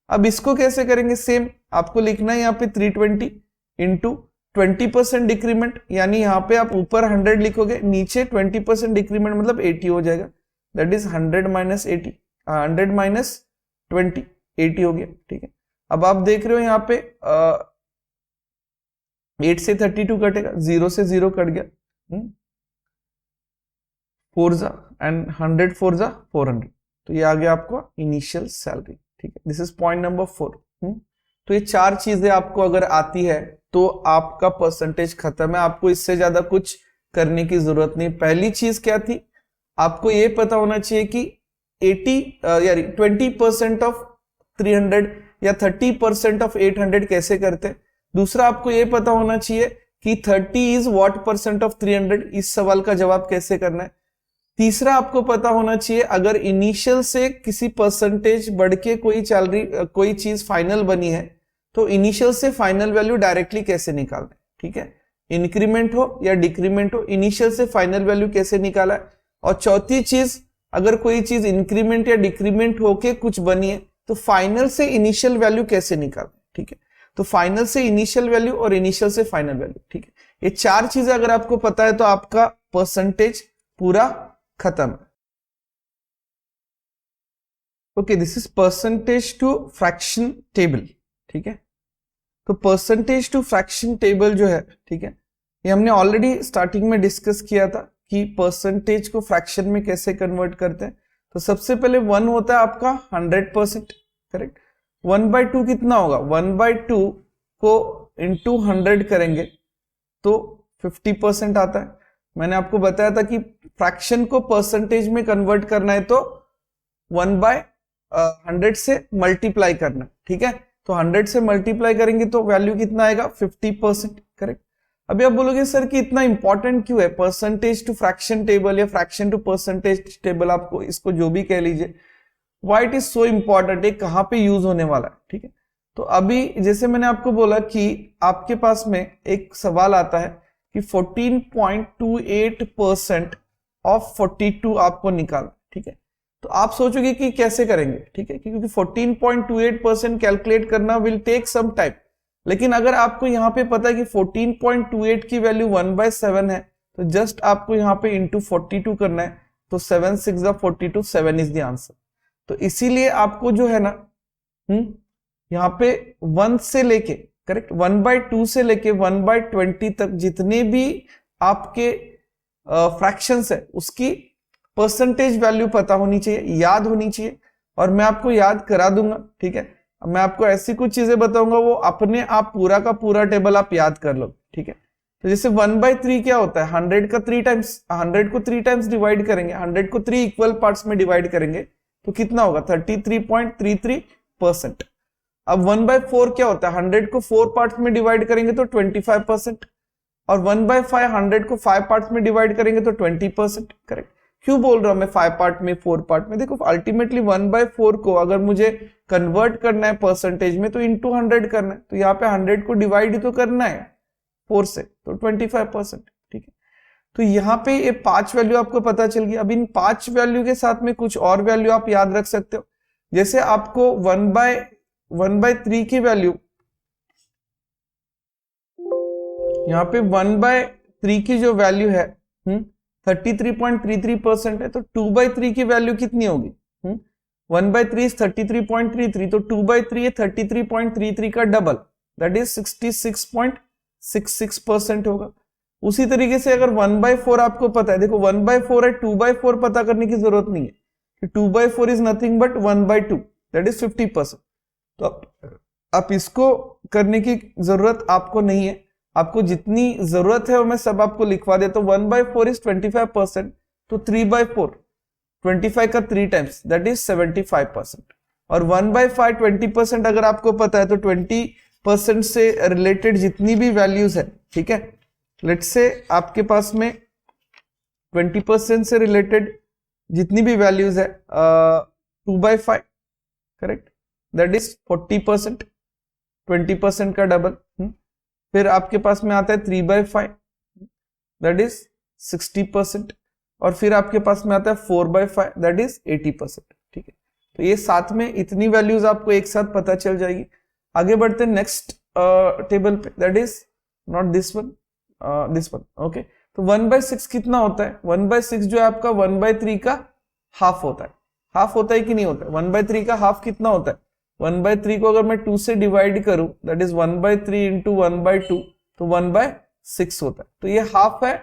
Speaker 1: अब इसको कैसे करेंगे, सेम आपको लिखना है यहाँ पे 320 इंटू 20% डिक्रीमेंट, यानी यहाँ पे आप ऊपर 100 लिखोगे, नीचे 20% डिक्रीमेंट मतलब 80 हो जाएगा, दैट इज 100 माइनस 80, 100 माइनस 20, 80 हो गया, ठीक है। अब आप देख रहे हो यहाँ पे 8 से 32 कटेगा, 0 से 0 कट गया, 4 एंड 100 4 400, तो ये आ गया आपको इनिशियल सैलरी, ठीक है। This is point number 4। तो ये चार चीजें आपको अगर आती है तो आपका परसेंटेज खत्म है, आपको इससे ज्यादा कुछ करने की जरूरत नहीं। पहली चीज क्या थी, आपको ये पता होना चाहिए कि 20% ऑफ 300 या 30% ऑफ 800 कैसे करते हैं। दूसरा आपको ये पता होना चाहिए कि 30 इज व्हाट परसेंट ऑफ 300, इस सवाल का जवाब कैसे करना है। तीसरा आपको पता होना चाहिए अगर इनिशियल से किसी परसेंटेज बढ़ के कोई चीज फाइनल बनी है तो इनिशियल से फाइनल वैल्यू डायरेक्टली कैसे निकालना है, ठीक है। इंक्रीमेंट हो या डिक्रीमेंट हो, इनिशियल से फाइनल वैल्यू कैसे निकाला है। और चौथी चीज, अगर कोई चीज इंक्रीमेंट या डिक्रीमेंट होके कुछ बनी है तो फाइनल से इनिशियल वैल्यू कैसे निकालना है, ठीक है। तो फाइनल से इनिशियल वैल्यू और इनिशियल से फाइनल वैल्यू, ठीक है। ये चार चीजें अगर आपको पता है तो आपका परसेंटेज पूरा खत्म। Okay, this is percentage to fraction table, ठीक है। तो परसेंटेज टू फ्रैक्शन टेबल जो है, ठीक है, ये हमने ऑलरेडी स्टार्टिंग में डिस्कस किया था कि परसेंटेज को फ्रैक्शन में कैसे कन्वर्ट करते हैं। तो सबसे पहले 1 होता है आपका 100%, करेक्ट। 1/2 कितना होगा, 1/2 को इंटू 100 करेंगे तो 50% आता है। मैंने आपको बताया था कि फ्रैक्शन को परसेंटेज में कन्वर्ट करना है तो 1/100 से मल्टीप्लाई करना, ठीक है। तो 100 से मल्टीप्लाई करेंगे तो वैल्यू कितना आएगा, 50%, करेक्ट। अभी आप बोलोगे सर कि इतना इंपॉर्टेंट क्यों है परसेंटेज टू फ्रैक्शन टेबल या फ्रैक्शन टू परसेंटेज टेबल, आपको इसको जो भी कह लीजिए, why it is so important, कहाँ पे यूज होने वाला है, ठीक है। तो अभी जैसे मैंने आपको बोला कि आपके पास में एक सवाल आता है कि 14.28% ऑफ 42 आपको निकालना, ठीक है। तो आप सोचोगे कि कैसे करेंगे, ठीक है, क्योंकि 14.28% कैलकुलेट करना विल टेक सम टाइम। लेकिन अगर आपको यहाँ पे पता है कि 14.28 की वैल्यू 1/7 है तो जस्ट आपको यहाँ पे इंटू 42 करना है, तो 7 6 42, 7 इज द आंसर। तो इसीलिए आपको जो है ना यहाँ पे 1 से लेके, करेक्ट, 1/2 से लेके 1/20 तक जितने भी आपके फ्रैक्शंस है उसकी परसेंटेज वैल्यू पता होनी चाहिए, याद होनी चाहिए। और मैं आपको याद करा दूंगा, ठीक है। मैं आपको ऐसी कुछ चीजें बताऊंगा वो अपने आप पूरा का पूरा टेबल आप याद कर लो, ठीक है। तो जैसे 1/3 क्या होता है, 100 का 3 टाइम्स, 100 को 3 टाइम्स डिवाइड करेंगे, 100 को 3 इक्वल पार्ट्स में डिवाइड करेंगे तो कितना होगा 33.33%। अब 1/4 क्या होता है, 100 को 4 पार्ट्स में डिवाइड करेंगे तो 25%, और 1/5 100 को 5 पार्ट्स में डिवाइड करेंगे तो 20%। करेक्ट। क्यों बोल रहा हूं मैं 5 पार्ट में 4 पार्ट में, देखो अल्टीमेटली 1/4 को अगर मुझे कन्वर्ट करना है परसेंटेज में तो इंटू 100 करना है, तो यहाँ पे 100 को डिवाइड ही तो करना है 4 से, तो 25%। ठीक है, तो यहाँ पे ये 5 वैल्यू आपको पता चल गई। अब इन 5 वैल्यू के साथ में कुछ और वैल्यू आप याद रख सकते हो। जैसे आपको 1/3 की वैल्यू, यहाँ पे 1/3 की जो वैल्यू है 33.33% है, तो 2/3 की वैल्यू कितनी होगी, 1/3 33.33, तो 2/3 है 33.33 का डबल, दैट इज 66.66% होगा। उसी तरीके से अगर 1/4 आपको पता है, देखो 1/4 है, 2/4 पता करने की जरूरत नहीं है, कि 2/4 is nothing but 1/2, that is 50%। तो आप इसको करने की जरूरत आपको नहीं है, आपको जितनी जरूरत है वो मैं सब आपको लिखवा देता हूं। 1/4 इज 25%, तो 3/4 25 का 3 टाइम्स, दैट इज 75%। और 1/5 20% अगर आपको पता है तो 20% से रिलेटेड जितनी भी वैल्यूज है, ठीक है, लेट्स से आपके पास में 20% से रिलेटेड जितनी भी वैल्यूज है 2/5, करेक्ट, दैट इज 40%, 20% का डबल। फिर आपके पास में आता है 3/5, दैट इज 60%, और फिर आपके पास में आता है 4/5, दैट इज 80%। ठीक है, तो ये साथ में इतनी वैल्यूज आपको एक साथ पता चल जाएगी। आगे बढ़ते हैं नेक्स्ट टेबल पे, that is not this one, this one. Okay, तो 1/6 कितना होता है, 1/6 जो है आपका 1/3 का हाफ होता है। हाफ होता है कि नहीं होता है, 1/3 का हाफ कितना होता है, 1/3 को अगर मैं 2 से डिवाइड करूं, दैट इज 1/3 इंटू 1/2, तो 1/6 होता है। तो ये हाफ है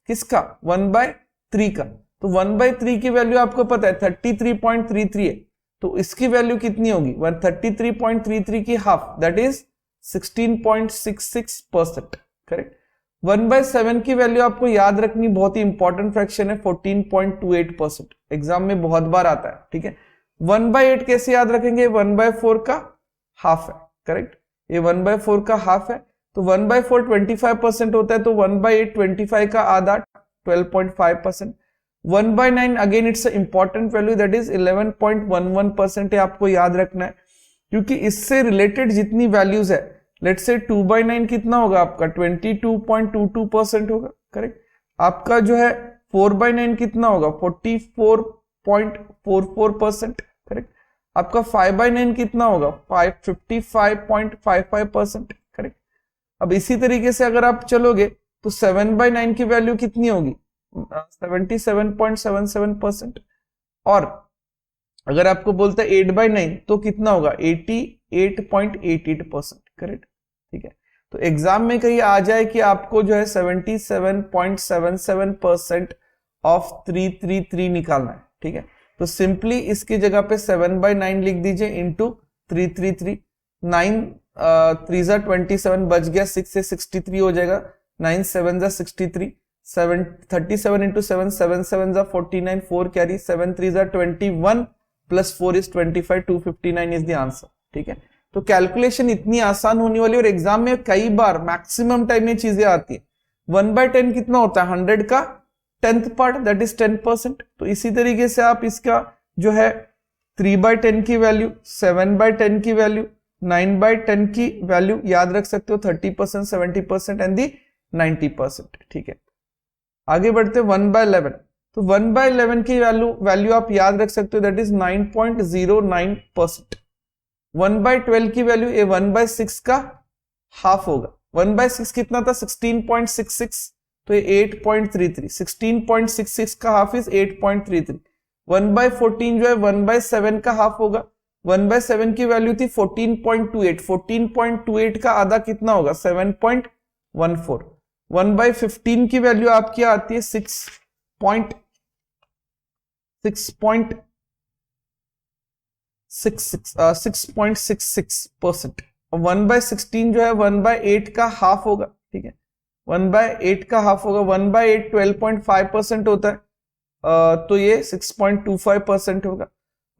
Speaker 1: किसका, 1/3 का। तो 1/3 की वैल्यू आपको पता है 33.33 है, तो इसकी वैल्यू कितनी होगी, 33.33 की हाफ, दैट इज 16.66%। करेक्ट। 1/7 की वैल्यू आपको याद रखनी, बहुत ही इंपॉर्टेंट फ्रैक्शन है, 14.28%, एग्जाम में बहुत बार आता है। ठीक है, 1/8 कैसे याद रखेंगे, 1/4 का हाफ है, करेक्ट, ये 1/4 का हाफ है, तो 1/4 25% होता है, तो 1/8 25 का आधा 12.5%। 1/9 again it's important value, that is 11.11% है, आपको याद रखना है, क्योंकि इससे रिलेटेड जितनी वैल्यूज है, लेट्स से 2/9 कितना होगा आपका 22.22% होगा, करेक्ट। आपका जो है 4/9 कितना होगा 44.44%, करेक्ट। आपका 5/9 कितना होगा 55.55%, करेक्ट। अब इसी तरीके से अगर आप चलोगे तो 7/9 की वैल्यू कितनी होगी 77.77%, और अगर आपको बोलते हैं 8/9 तो कितना होगा 88.88%, करेक्ट। ठीक है, तो एग्जाम में कहीं आ जाए कि आपको जो है 77.77% ऑफ 333 निकालना है, ठीक है, तो सिंपली इसकी जगह पे 7/9 लिख दीजिए इंटू 333, 9 3 जा 27 बच गया, 6 से 63 हो जाएगा, 9 7 जा 63, 37 इंटू 7 7 7 जा 49, 4 कैरी, 7 3 जा 21 plus 4 is 25, 259 is the answer. ठीक है, तो कैलकुलेशन इतनी आसान होने वाली, और एग्जाम में कई बार मैक्सिमम टाइम ये चीजें आती है। 1/10 कितना होता है 100 का 10th पार्ट, दैट इज 10%। तो इसी तरीके से आप इसका जो है 3/10 की वैल्यू, 7/10 की वैल्यू, 9/10 की वैल्यू याद रख सकते हो, 30%, 70% एंड दी 90%। ठीक है, आगे बढ़ते 1/11, तो 1/11 की वैल्यू आप याद रख सकते हो, दैट इज 9.09%। 1/12 की वैल्यू ये 1/6 का हाफ होगा, 1/6 कितना था 16.66, तो ये 8.33, 16.66 का हाफ इज 8.33। 1/14 जो है 1/7 का हाफ होगा, 1/7 की वैल्यू थी 14.28, 14.28 का आधा कितना होगा 7.14। 1/15 की वैल्यू आपकी आती है 6.6 6.66%। 1/16 जो है 1/8 का हाफ होगा, ठीक है, 1/8 का हाफ होगा। 1/8 12.5% होता है, तो ये 6.25% होगा।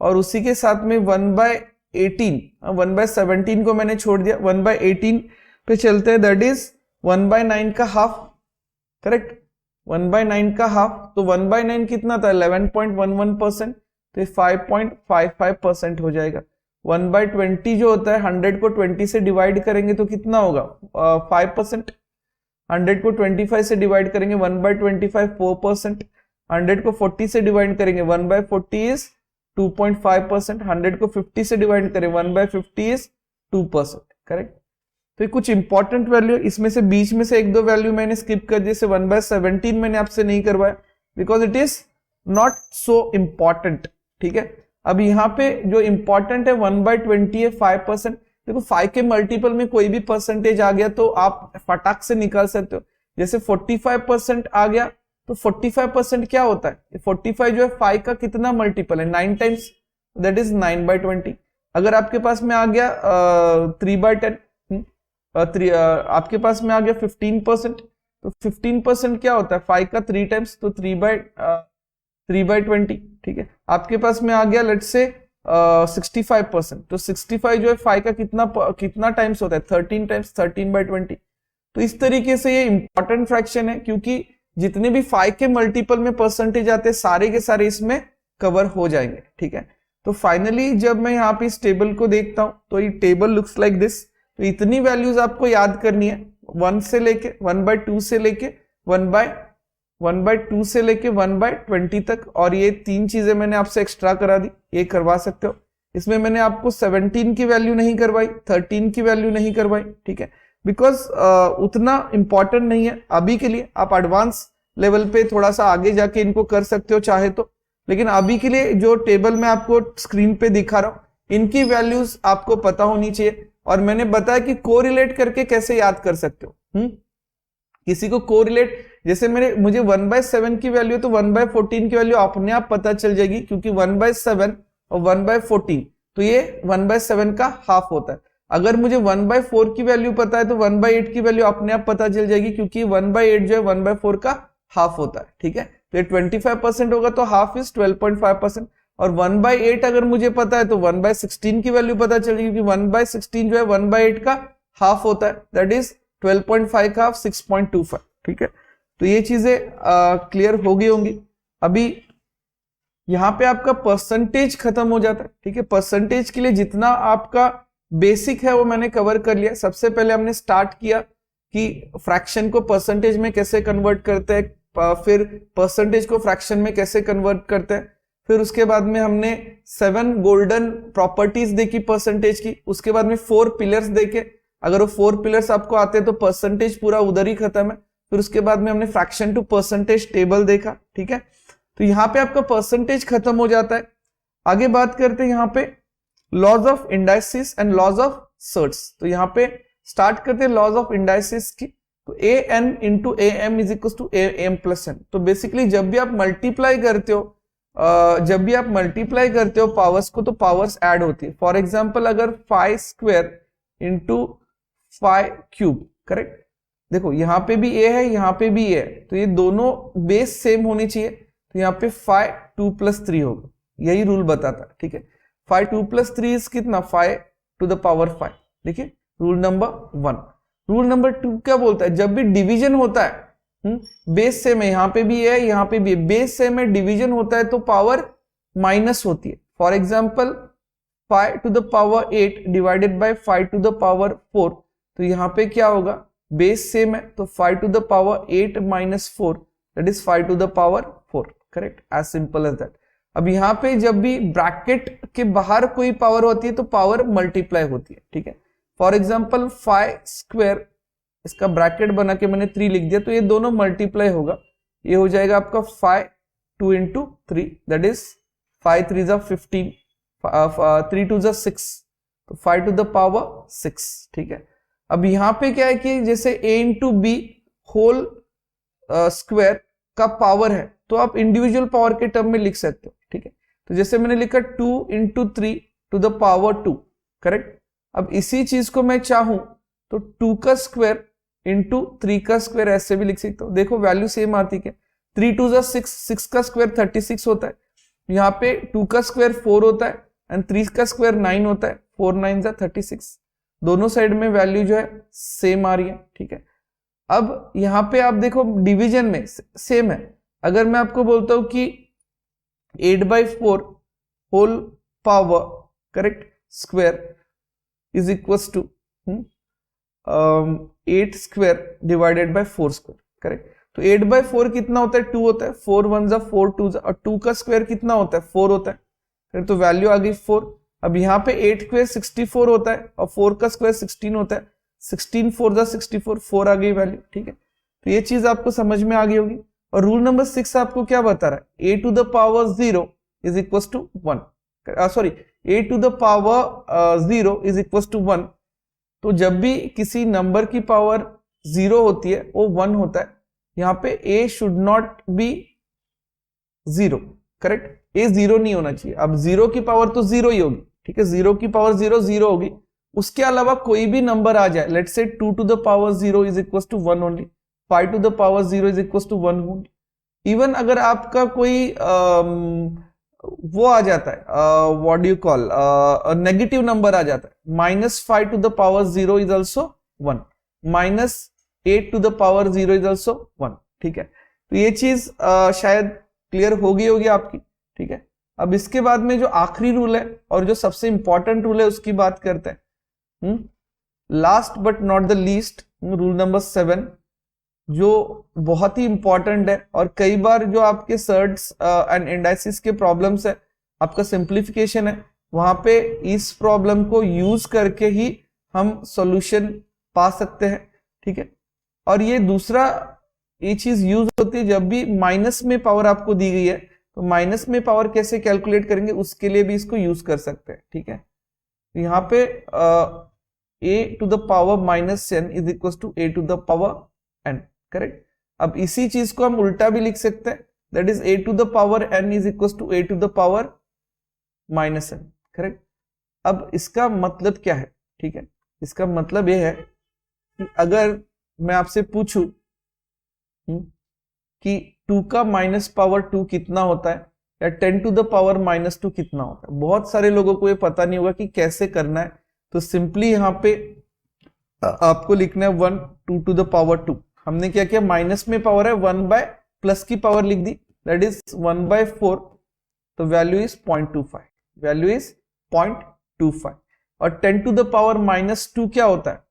Speaker 1: और उसी के साथ में 1/18, 1/17 को मैंने छोड़ दिया, 1/18 पे चलते हैं, दैट इज 1/9 का हाफ, करेक्ट, 1/9 का हाफ। तो 1/9 कितना था, 11.11%, तो 5.55% हो जाएगा। 1/20 जो होता है, 100 को 20 से डिवाइड करेंगे तो कितना होगा, 5%। 100 को 25 से डिवाइड करेंगे, 1/25 4%। 100 को 40 से डिवाइड करेंगे, 1/40 इज 2.5%। 100 को 50 से डिवाइड करें, 1/50 इज 2%, करेक्ट। तो ये कुछ इंपॉर्टेंट वैल्यू, इसमें से बीच में से एक दो वैल्यू मैंने स्किप कर दिए, जैसे 1/17 मैंने आपसे नहीं करवाया because it is not so important, ठीक है। अब यहाँ पे जो इंपॉर्टेंट है 1/20 है 5%। देखो 5 के मल्टीपल में कोई भी परसेंटेज आ गया तो आप फटाक से निकाल सकते हो। जैसे 45% आ गया तो 45% क्या होता है, 45 जो है 5 का कितना मल्टीपल है, 9 टाइम्स, दैट इज 9/20। अगर आपके पास में आ गया 3/10, आपके पास में आ गया 15%, तो 15% क्या होता है, 5 का 3 टाइम्स, तो 3/20, ठीक है। आपके पास में आ गया लेट्स से 65%, तो 65 जो है 5 का कितना टाइम्स होता है, 13 टाइम्स, 13/20। तो इस तरीके से ये इंपॉर्टेंट फ्रैक्शन है, क्योंकि जितने भी 5 के मल्टीपल में परसेंटेज आते हैं सारे के सारे इसमें कवर हो जाएंगे, ठीक है। तो फाइनली जब मैं यहाँ पे इस टेबल को देखता हूं तो ये टेबल लुक्स लाइक दिस। तो इतनी वैल्यूज आपको याद करनी है, 1 से लेके 1/2 से लेके 1/2 से लेके 1/20 तक। और ये 3 चीजें मैंने आपसे एक्स्ट्रा करा दी, ये करवा सकते हो। इसमें मैंने आपको 17 की वैल्यू नहीं करवाई, 13 की वैल्यू नहीं करवाई, ठीक है, बिकॉज उतना इंपॉर्टेंट नहीं है अभी के लिए। आप एडवांस लेवल पे थोड़ा सा आगे जाके इनको कर सकते हो चाहे तो, लेकिन अभी के लिए जो टेबल मैं आपको स्क्रीन पे दिखा रहा हूं इनकी वैल्यूज आपको पता होनी चाहिए। और मैंने बताया कि कोरिलेट करके कैसे याद कर सकते हो। किसी को कोरिलेट, जैसे मुझे 1/7 की वैल्यू तो 1/14 की वैल्यू अपने आप पता चल जाएगी, क्योंकि 1/7 और 1/14 तो ये 1/7 का हाफ होता है। अगर मुझे 1/4 की वैल्यू पता है तो 1/8 की वैल्यू अपने आप पता चल जाएगी, क्योंकि 1/8 जो है 1/4 का हाफ होता है, ठीक है। तो ये 25% होगा तो हाफ इज 12.5%। और 1/8 अगर मुझे पता है तो 1/16 की वैल्यू पता चलेगी, क्योंकि 1/16 जो है 1/8 का हाफ होता है, दैट इज 12.5 का हाफ 6.25, ठीक है। तो ये चीजें क्लियर हो गई होंगी। अभी यहाँ पे आपका परसेंटेज खत्म हो जाता है, ठीक है। परसेंटेज के लिए जितना आपका बेसिक है वो मैंने कवर कर लिया। सबसे पहले हमने स्टार्ट किया कि फ्रैक्शन को परसेंटेज में कैसे कन्वर्ट करते हैं, फिर परसेंटेज को फ्रैक्शन में कैसे कन्वर्ट करते हैं, फिर उसके बाद में हमने 7 गोल्डन प्रॉपर्टीज देखी परसेंटेज की। उसके बाद में 4 पिलर्स देखे, अगर वो 4 पिलर्स आपको आते हैं तो परसेंटेज पूरा उधर ही खत्म है। फिर उसके बाद में हमने फ्रैक्शन टू परसेंटेज टेबल देखा, ठीक है। तो यहाँ पे आपका परसेंटेज खत्म हो जाता है। आगे बात करते हैं यहाँ पे laws of indices and laws of surds. तो यहाँ पे स्टार्ट करते हैं लॉज ऑफ इंडाइसिस की। तो a n into a m is equal to a m plus n. तो बेसिकली जब भी आप मल्टीप्लाई करते हो पावर्स को, तो पावर्स ऐड होती है। फॉर एग्जाम्पल अगर 5 स्क्वायर इंटू 5 क्यूब, करेक्ट। देखो यहाँ पे भी ए है, यहाँ पे भी ए है, तो ये दोनों बेस सेम होनी चाहिए। तो यहाँ पे 5 2 + 3 होगा, यही रूल बताता है, ठीक है। 5 2 + 3 इज कितना, 5 to the power 5। देखिए रूल नंबर 1। रूल नंबर 2 क्या बोलता है, जब भी डिवीजन होता है, बेस सेम है, यहाँ पे भी है, यहाँ पे भी है, बेस सेम है, डिवीजन होता है तो पावर माइनस होती है। For example 5 to the power 8 divided by 5 to the power 4, तो यहाँ पे क्या होगा, बेस सेम है तो 5 to the power 8 - 4 that is 5 to the power 4, correct, as simple as that. अब यहाँ पे जब भी ब्रैकेट के बाहर कोई पावर होती है तो पावर मल्टीप्लाई होती है, ठीक है। फॉर एग्जाम्पल 5 स्क्वायर, इसका ब्रैकेट बना के मैंने 3 लिख दिया, तो ये दोनों मल्टीप्लाई होगा, ये हो जाएगा आपका 5 2 × 3 दैट इज 5 3 = 15, 3 2 = 6, तो 5 to the power 6, ठीक है। अब यहाँ पे क्या है कि जैसे a × b होल स्क्वायर का पावर है, तो आप इंडिविजुअल पावर के टर्म में लिख सकते हो, ठीक है। तो जैसे मैंने लिखा 2 × 3 टू द पावर 2, करेक्ट। अब इसी चीज को मैं चाहूं तो 2 का स्क्वायर इंटू 3 का स्क्वायर ऐसे भी लिख सकता हूं। देखो वैल्यू सेम आती है, 3 2 जा 6, 6 का स्क्वायर 36 होता है, यहाँ पे 2 का स्क्वायर 4 होता है एंड 3 का स्क्वायर 9 होता है, 4 9 जा 36, दोनों साइड में वैल्यू जो है सेम आ रही है, ठीक है। अब यहाँ पे आप देखो डिवीजन में सेम है, अगर मैं आपको बोलता हूं कि 8/4 whole power, correct, square is equals to 8 square divided by 4 square, correct. तो 8/4 कितना होता है, 2 होता है, 4 1 जा 4 2 जा, और 2 का स्क्वायर कितना होता है, 4 होता है, फिर तो वैल्यू आ गई 4। अब यहाँ पे 8 स्क्वायर 64 होता है और 4 का स्क्वायर 16 होता है, 16 4 जा 64, 4 आ गई वैल्यू, ठीक है। तो ये चीज आपको समझ में आ गई होगी। और रूल नंबर 6 आपको क्या बता रहा है, a to the power 0 is equal to 1, sorry, a to the power 0 is equal to 1। तो जब भी किसी नंबर की पावर 0 होती है वो 1 होता है, यहाँ पे a should not be 0, correct, a 0 नहीं होना चाहिए। अब 0 की पावर तो 0 ही होगी, ठीक है, 0 की पावर 0 0 होगी, उसके अलावा कोई भी नंबर आ जाए, let's say 2 to the power 0 is equal to 1 only, 5 to the power 0 is equal to 1 only. Even अगर आपका कोई वो आ जाता है, what do you call, negative number आ जाता है, -5 to the power 0 is also 1, -8 to the power 0 is also 1, ठीक है। तो ये चीज शायद क्लियर होगी आपकी, ठीक है। अब इसके बाद में जो आखिरी रूल है और जो सबसे इंपॉर्टेंट रूल है उसकी बात करते हैं, last but not the least, rule number 7, जो बहुत ही इंपॉर्टेंट है और कई बार जो आपके सर्ट्स एंड इंडाइसिस के प्रॉब्लम्स है, आपका सिंप्लीफिकेशन है, वहां पे इस प्रॉब्लम को यूज करके ही हम सॉल्यूशन पा सकते हैं, ठीक है। और ये दूसरा ये चीज यूज होती है जब भी माइनस में पावर आपको दी गई है, तो माइनस में पावर कैसे कैलकुलेट करेंगे उसके लिए भी इसको यूज कर सकते हैं, ठीक है। यहाँ पे a to the power -n is equal to a to the power n, correct. अब इसी चीज को हम उल्टा भी लिख सकते हैं, that is a to the power n is equal to a to the power -n, correct. अब इसका मतलब क्या है, ठीक है, इसका मतलब यह है कि अगर मैं आपसे पूछूं कि 2 का -2 कितना होता है या 10 टू द पावर -2 कितना होता है, बहुत सारे लोगों को ये पता नहीं होगा कि कैसे करना है। तो सिंपली यहाँ पे आपको लिखना है 1 2 टू द पावर 2। हमने क्या किया, माइनस में पावर है 1 बाय प्लस की पावर लिख दी, दैट इज 1/4, तो वैल्यू इज 0.25, वैल्यू इज 0.25। और 10 टू द पावर -2 क्या होता है,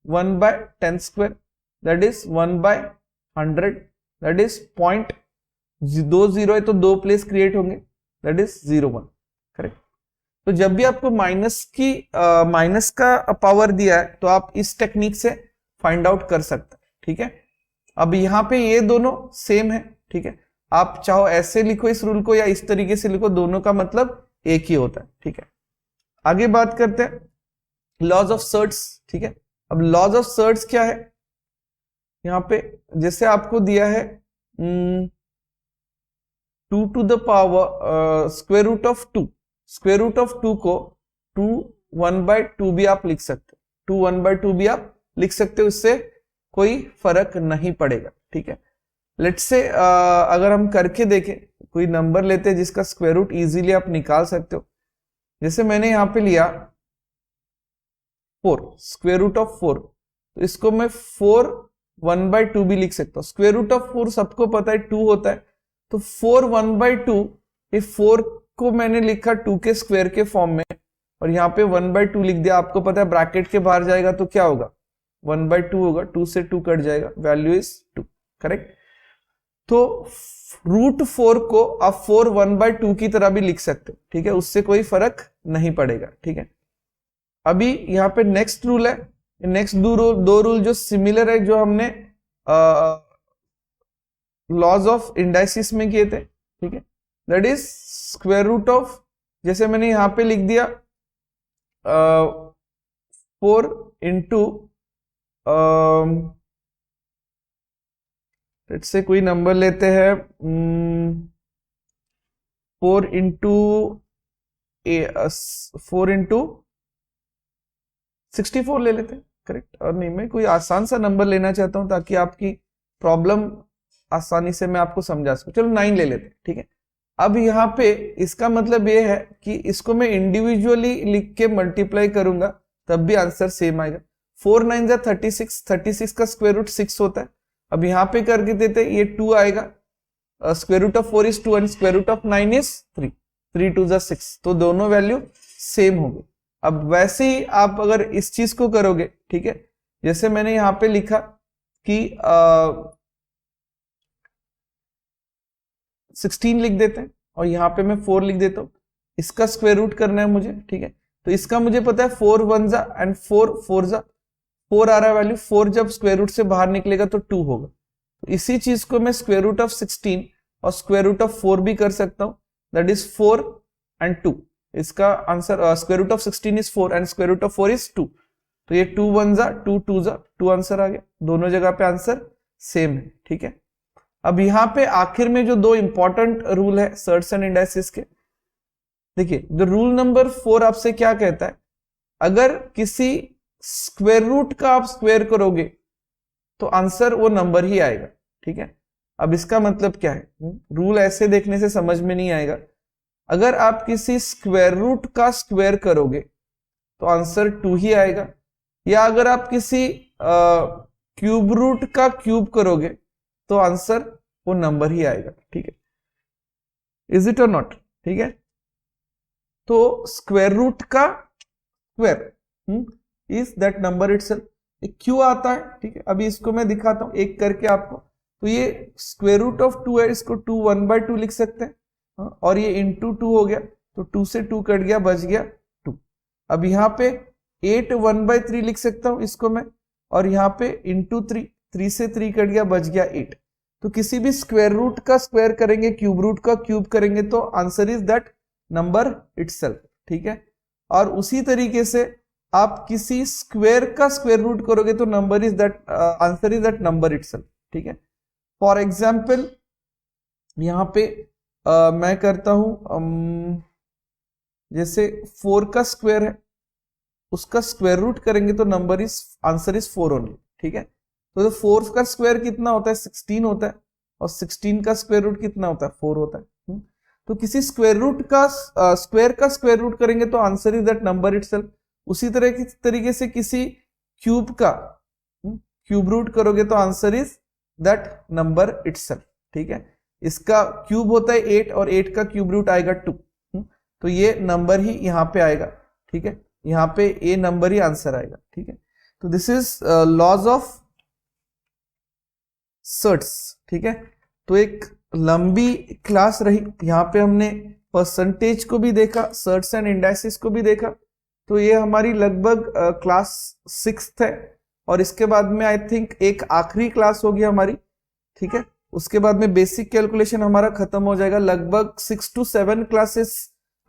Speaker 1: 1/10 square, that is 1/100, that is 0.20 है तो 2 प्लेस क्रिएट होंगे, दैट इज 0 1, करेक्ट। तो जब भी आपको माइनस का पावर दिया है तो आप इस टेक्निक से फाइंड आउट कर सकते हैं, ठीक है। अब यहाँ पे ये दोनों सेम है, ठीक है, आप चाहो ऐसे लिखो इस रूल को या इस तरीके से लिखो, दोनों का मतलब एक ही होता है, ठीक है। आगे बात करते हैं लॉज ऑफ सर्ट्स, ठीक है। अब लॉज ऑफ सर्ट्स क्या है, यहाँ पे जैसे आपको दिया है 2 to the power square root of 2, square root of 2 को 2 1/2 भी आप लिख सकते हो, 2 1/2 भी आप लिख सकते हो, इससे कोई फर्क नहीं पड़ेगा, ठीक है। लेट्स से अगर हम करके देखें, कोई नंबर लेते हैं जिसका स्क्वायर रूट इजीली आप निकाल सकते हो, जैसे मैंने यहाँ पे लिया 4, स्क्वायर रूट ऑफ 4, तो इसको मैं 4 1/2 भी लिख सकता हूँ। स्क्वायर रूट ऑफ 4 सबको पता है 2 होता है, तो 4 1/2, ये 4 को मैंने लिखा 2 के स्क्वायर के फॉर्म में और यहाँ पे 1/2 लिख दिया। आपको पता है ब्रैकेट के बाहर जाएगा तो क्या होगा, 1/2 होगा, 2 से 2 कट जाएगा, वैल्यू इज 2, करेक्ट। तो √4 को आप 4 1/2 की तरह भी लिख सकते हो, ठीक है, उससे कोई फर्क नहीं पड़ेगा, ठीक है। अभी यहाँ पे नेक्स्ट रूल है, नेक्स्ट दो रूल जो सिमिलर है जो हमने लॉज ऑफ इंडाइसिस में किए थे, ठीक है, that is square root of, जैसे मैंने यहां पे लिख दिया 4 इंटू लेट्स से कोई नंबर लेते हैं 4 इंटू 4 इंटू 64 ले लेते हैं, करेक्ट। और नहीं, मैं कोई आसान सा नंबर लेना चाहता हूं ताकि आपकी प्रॉब्लम आसानी से मैं आपको समझा सकूं। चलो 9 ले लेते हैं, ठीक है। अब यहाँ पे इसका मतलब ये है कि इसको मैं इंडिविजुअली लिख के मल्टीप्लाई करूंगा तब भी आंसर सेम आएगा। 4 9 जा 36, 36 का स्क्वायर रूट 6 होता है। अब यहाँ पे करके देते हैं, ये 2 आएगा, square root of 4 is 2 and square root of 9 is 3, 3 2 जा 6, तो दोनों वैल्यू सेम होगी। अब वैसे ही आप अगर इस चीज को करोगे, ठीक है, जैसे मैंने यहाँ पे लिखा कि 16 लिख देते हैं और यहाँ पे मैं 4 लिख देता हूँ, इसका स्क्वायर रूट करना है मुझे, ठीक है। तो इसका मुझे पता है 4 1 जा एंड 4 4 जा 4 आ रहा है वैल्यू, 4 जब स्क्वायर रूट से बाहर निकलेगा तो 2 होगा। तो इसी चीज को मैं स्क्वायर रूट ऑफ 16 और स्क्वायर रूट ऑफ 4 भी कर सकता हूँ, दैट इज 4 एंड 2। इसका answer square root of 16 is 4 and square root of 4 is 2, तो ये 2 1 जा 2 2 जा 2 आंसर आ गया। दोनों जगह पे आंसर सेम है, ठीक है। अब यहाँ पे आखिर में जो दो इंपॉर्टेंट रूल है सर्ट्स एंड इंडाइसिस के, देखिए जो रूल नंबर 4 आपसे क्या कहता है, अगर किसी स्क्वायर रूट का आप स्क्वायर करोगे तो आंसर वो नंबर ही आएगा, ठीक है। अब इसका मतलब क्या है, रूल ऐसे देखने से समझ में नहीं आएगा। अगर आप किसी स्क्वायर रूट का स्क्वायर करोगे तो आंसर 2 ही आएगा, या अगर आप किसी क्यूब रूट का क्यूब करोगे तो आंसर वो नंबर ही आएगा, ठीक है। इज इट और नॉट, ठीक है। तो स्क्वायर रूट का square is that number itself. क्यों आता है, ठीक है, अभी इसको मैं दिखाता हूं एक करके आपको। तो ये स्क्वायर रूट ऑफ 2 है, इसको 2 1/2 लिख सकते हैं, और ये इंटू 2 हो गया, तो 2 से 2 कट गया, बच गया 2। अब यहाँ पे 8 1/3 लिख सकता हूं इसको मैं, और यहाँ पे इंटू 3, 3 से 3 कट गया, बच गया 8। तो किसी भी स्क्वायर रूट का स्क्वायर करेंगे, क्यूब रूट का क्यूब करेंगे तो answer is that number itself, ठीक है। और उसी तरीके से आप किसी स्क्वायर का स्क्वायर रूट करोगे तो number is that answer is that number itself, ठीक है। फॉर एग्जाम्पल यहाँ पे मैं करता हूं, जैसे 4 का स्क्वायर है, उसका स्क्वायर रूट करेंगे तो number is answer is 4 only, ठीक है। तो 4 का स्क्वायर कितना होता है, 16 होता है, और 16 का स्क्वायर रूट कितना होता है, 4 होता है। तो किसी स्क्वायर रूट का स्क्वायर का स्क्वायर रूट करेंगे तो answer is that number itself. उसी तरीके से किसी क्यूब का क्यूब रूट करोगे तो answer is that number itself, ठीक है। इसका क्यूब होता है 8 और 8 का क्यूब रूट आएगा 2, तो ये नंबर ही यहाँ पे आएगा, ठीक है। यहाँ पे ये नंबर ही आंसर आएगा, ठीक है। तो this is laws of surds, ठीक है। तो एक लंबी क्लास रही, यहाँ पे हमने परसेंटेज को भी देखा, सर्ट्स एंड इंडाइसिस को भी देखा। तो ये हमारी लगभग क्लास 6th है, और इसके बाद में आई थिंक एक आखिरी क्लास होगी हमारी, ठीक है। उसके बाद में बेसिक कैलकुलेशन हमारा खत्म हो जाएगा। लगभग 6 to 7 क्लासेस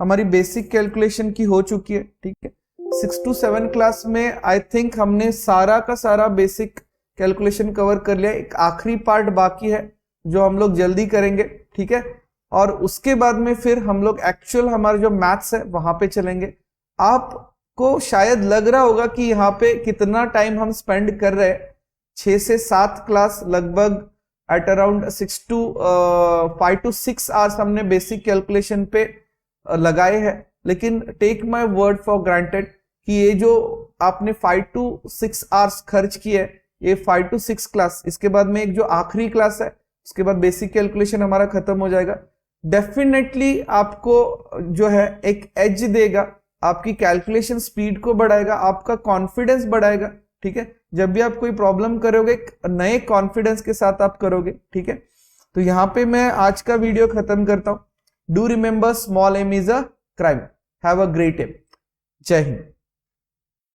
Speaker 1: हमारी बेसिक कैलकुलेशन की हो चुकी है, ठीक है। 6 to 7 क्लास में आई थिंक हमने सारा का सारा बेसिक कैलकुलेशन कवर कर लिया। एक आखिरी पार्ट बाकी है जो हम लोग जल्दी करेंगे, ठीक है। और उसके बाद में फिर हम लोग एक्चुअल हमारा जो मैथ्स है वहां पे चलेंगे। आपको शायद लग रहा होगा कि यहाँ पे कितना टाइम हम स्पेंड कर रहे हैं, 6 से 7 क्लास लगभग एट अराउंड 5 to 6 आवर्स हमने बेसिक कैलकुलेशन पे लगाए हैं। लेकिन take my word for granted कि ये जो आपने 5 to 6 आवर्स खर्च किए, ये 5 to 6 क्लास, इसके बाद में एक जो आखिरी क्लास है उसके बाद बेसिक कैलकुलेशन हमारा खत्म हो जाएगा। डेफिनेटली आपको जो है एक एज देगा, आपकी कैलकुलेशन स्पीड को बढ़ाएगा, आपका कॉन्फिडेंस बढ़ाएगा, ठीक है। जब भी आप कोई प्रॉब्लम करोगे नए कॉन्फिडेंस के साथ आप करोगे, ठीक है। तो यहाँ पे मैं आज का वीडियो खत्म करता हूं। Do remember small aim is a crime. Have a great day. जय हिंद।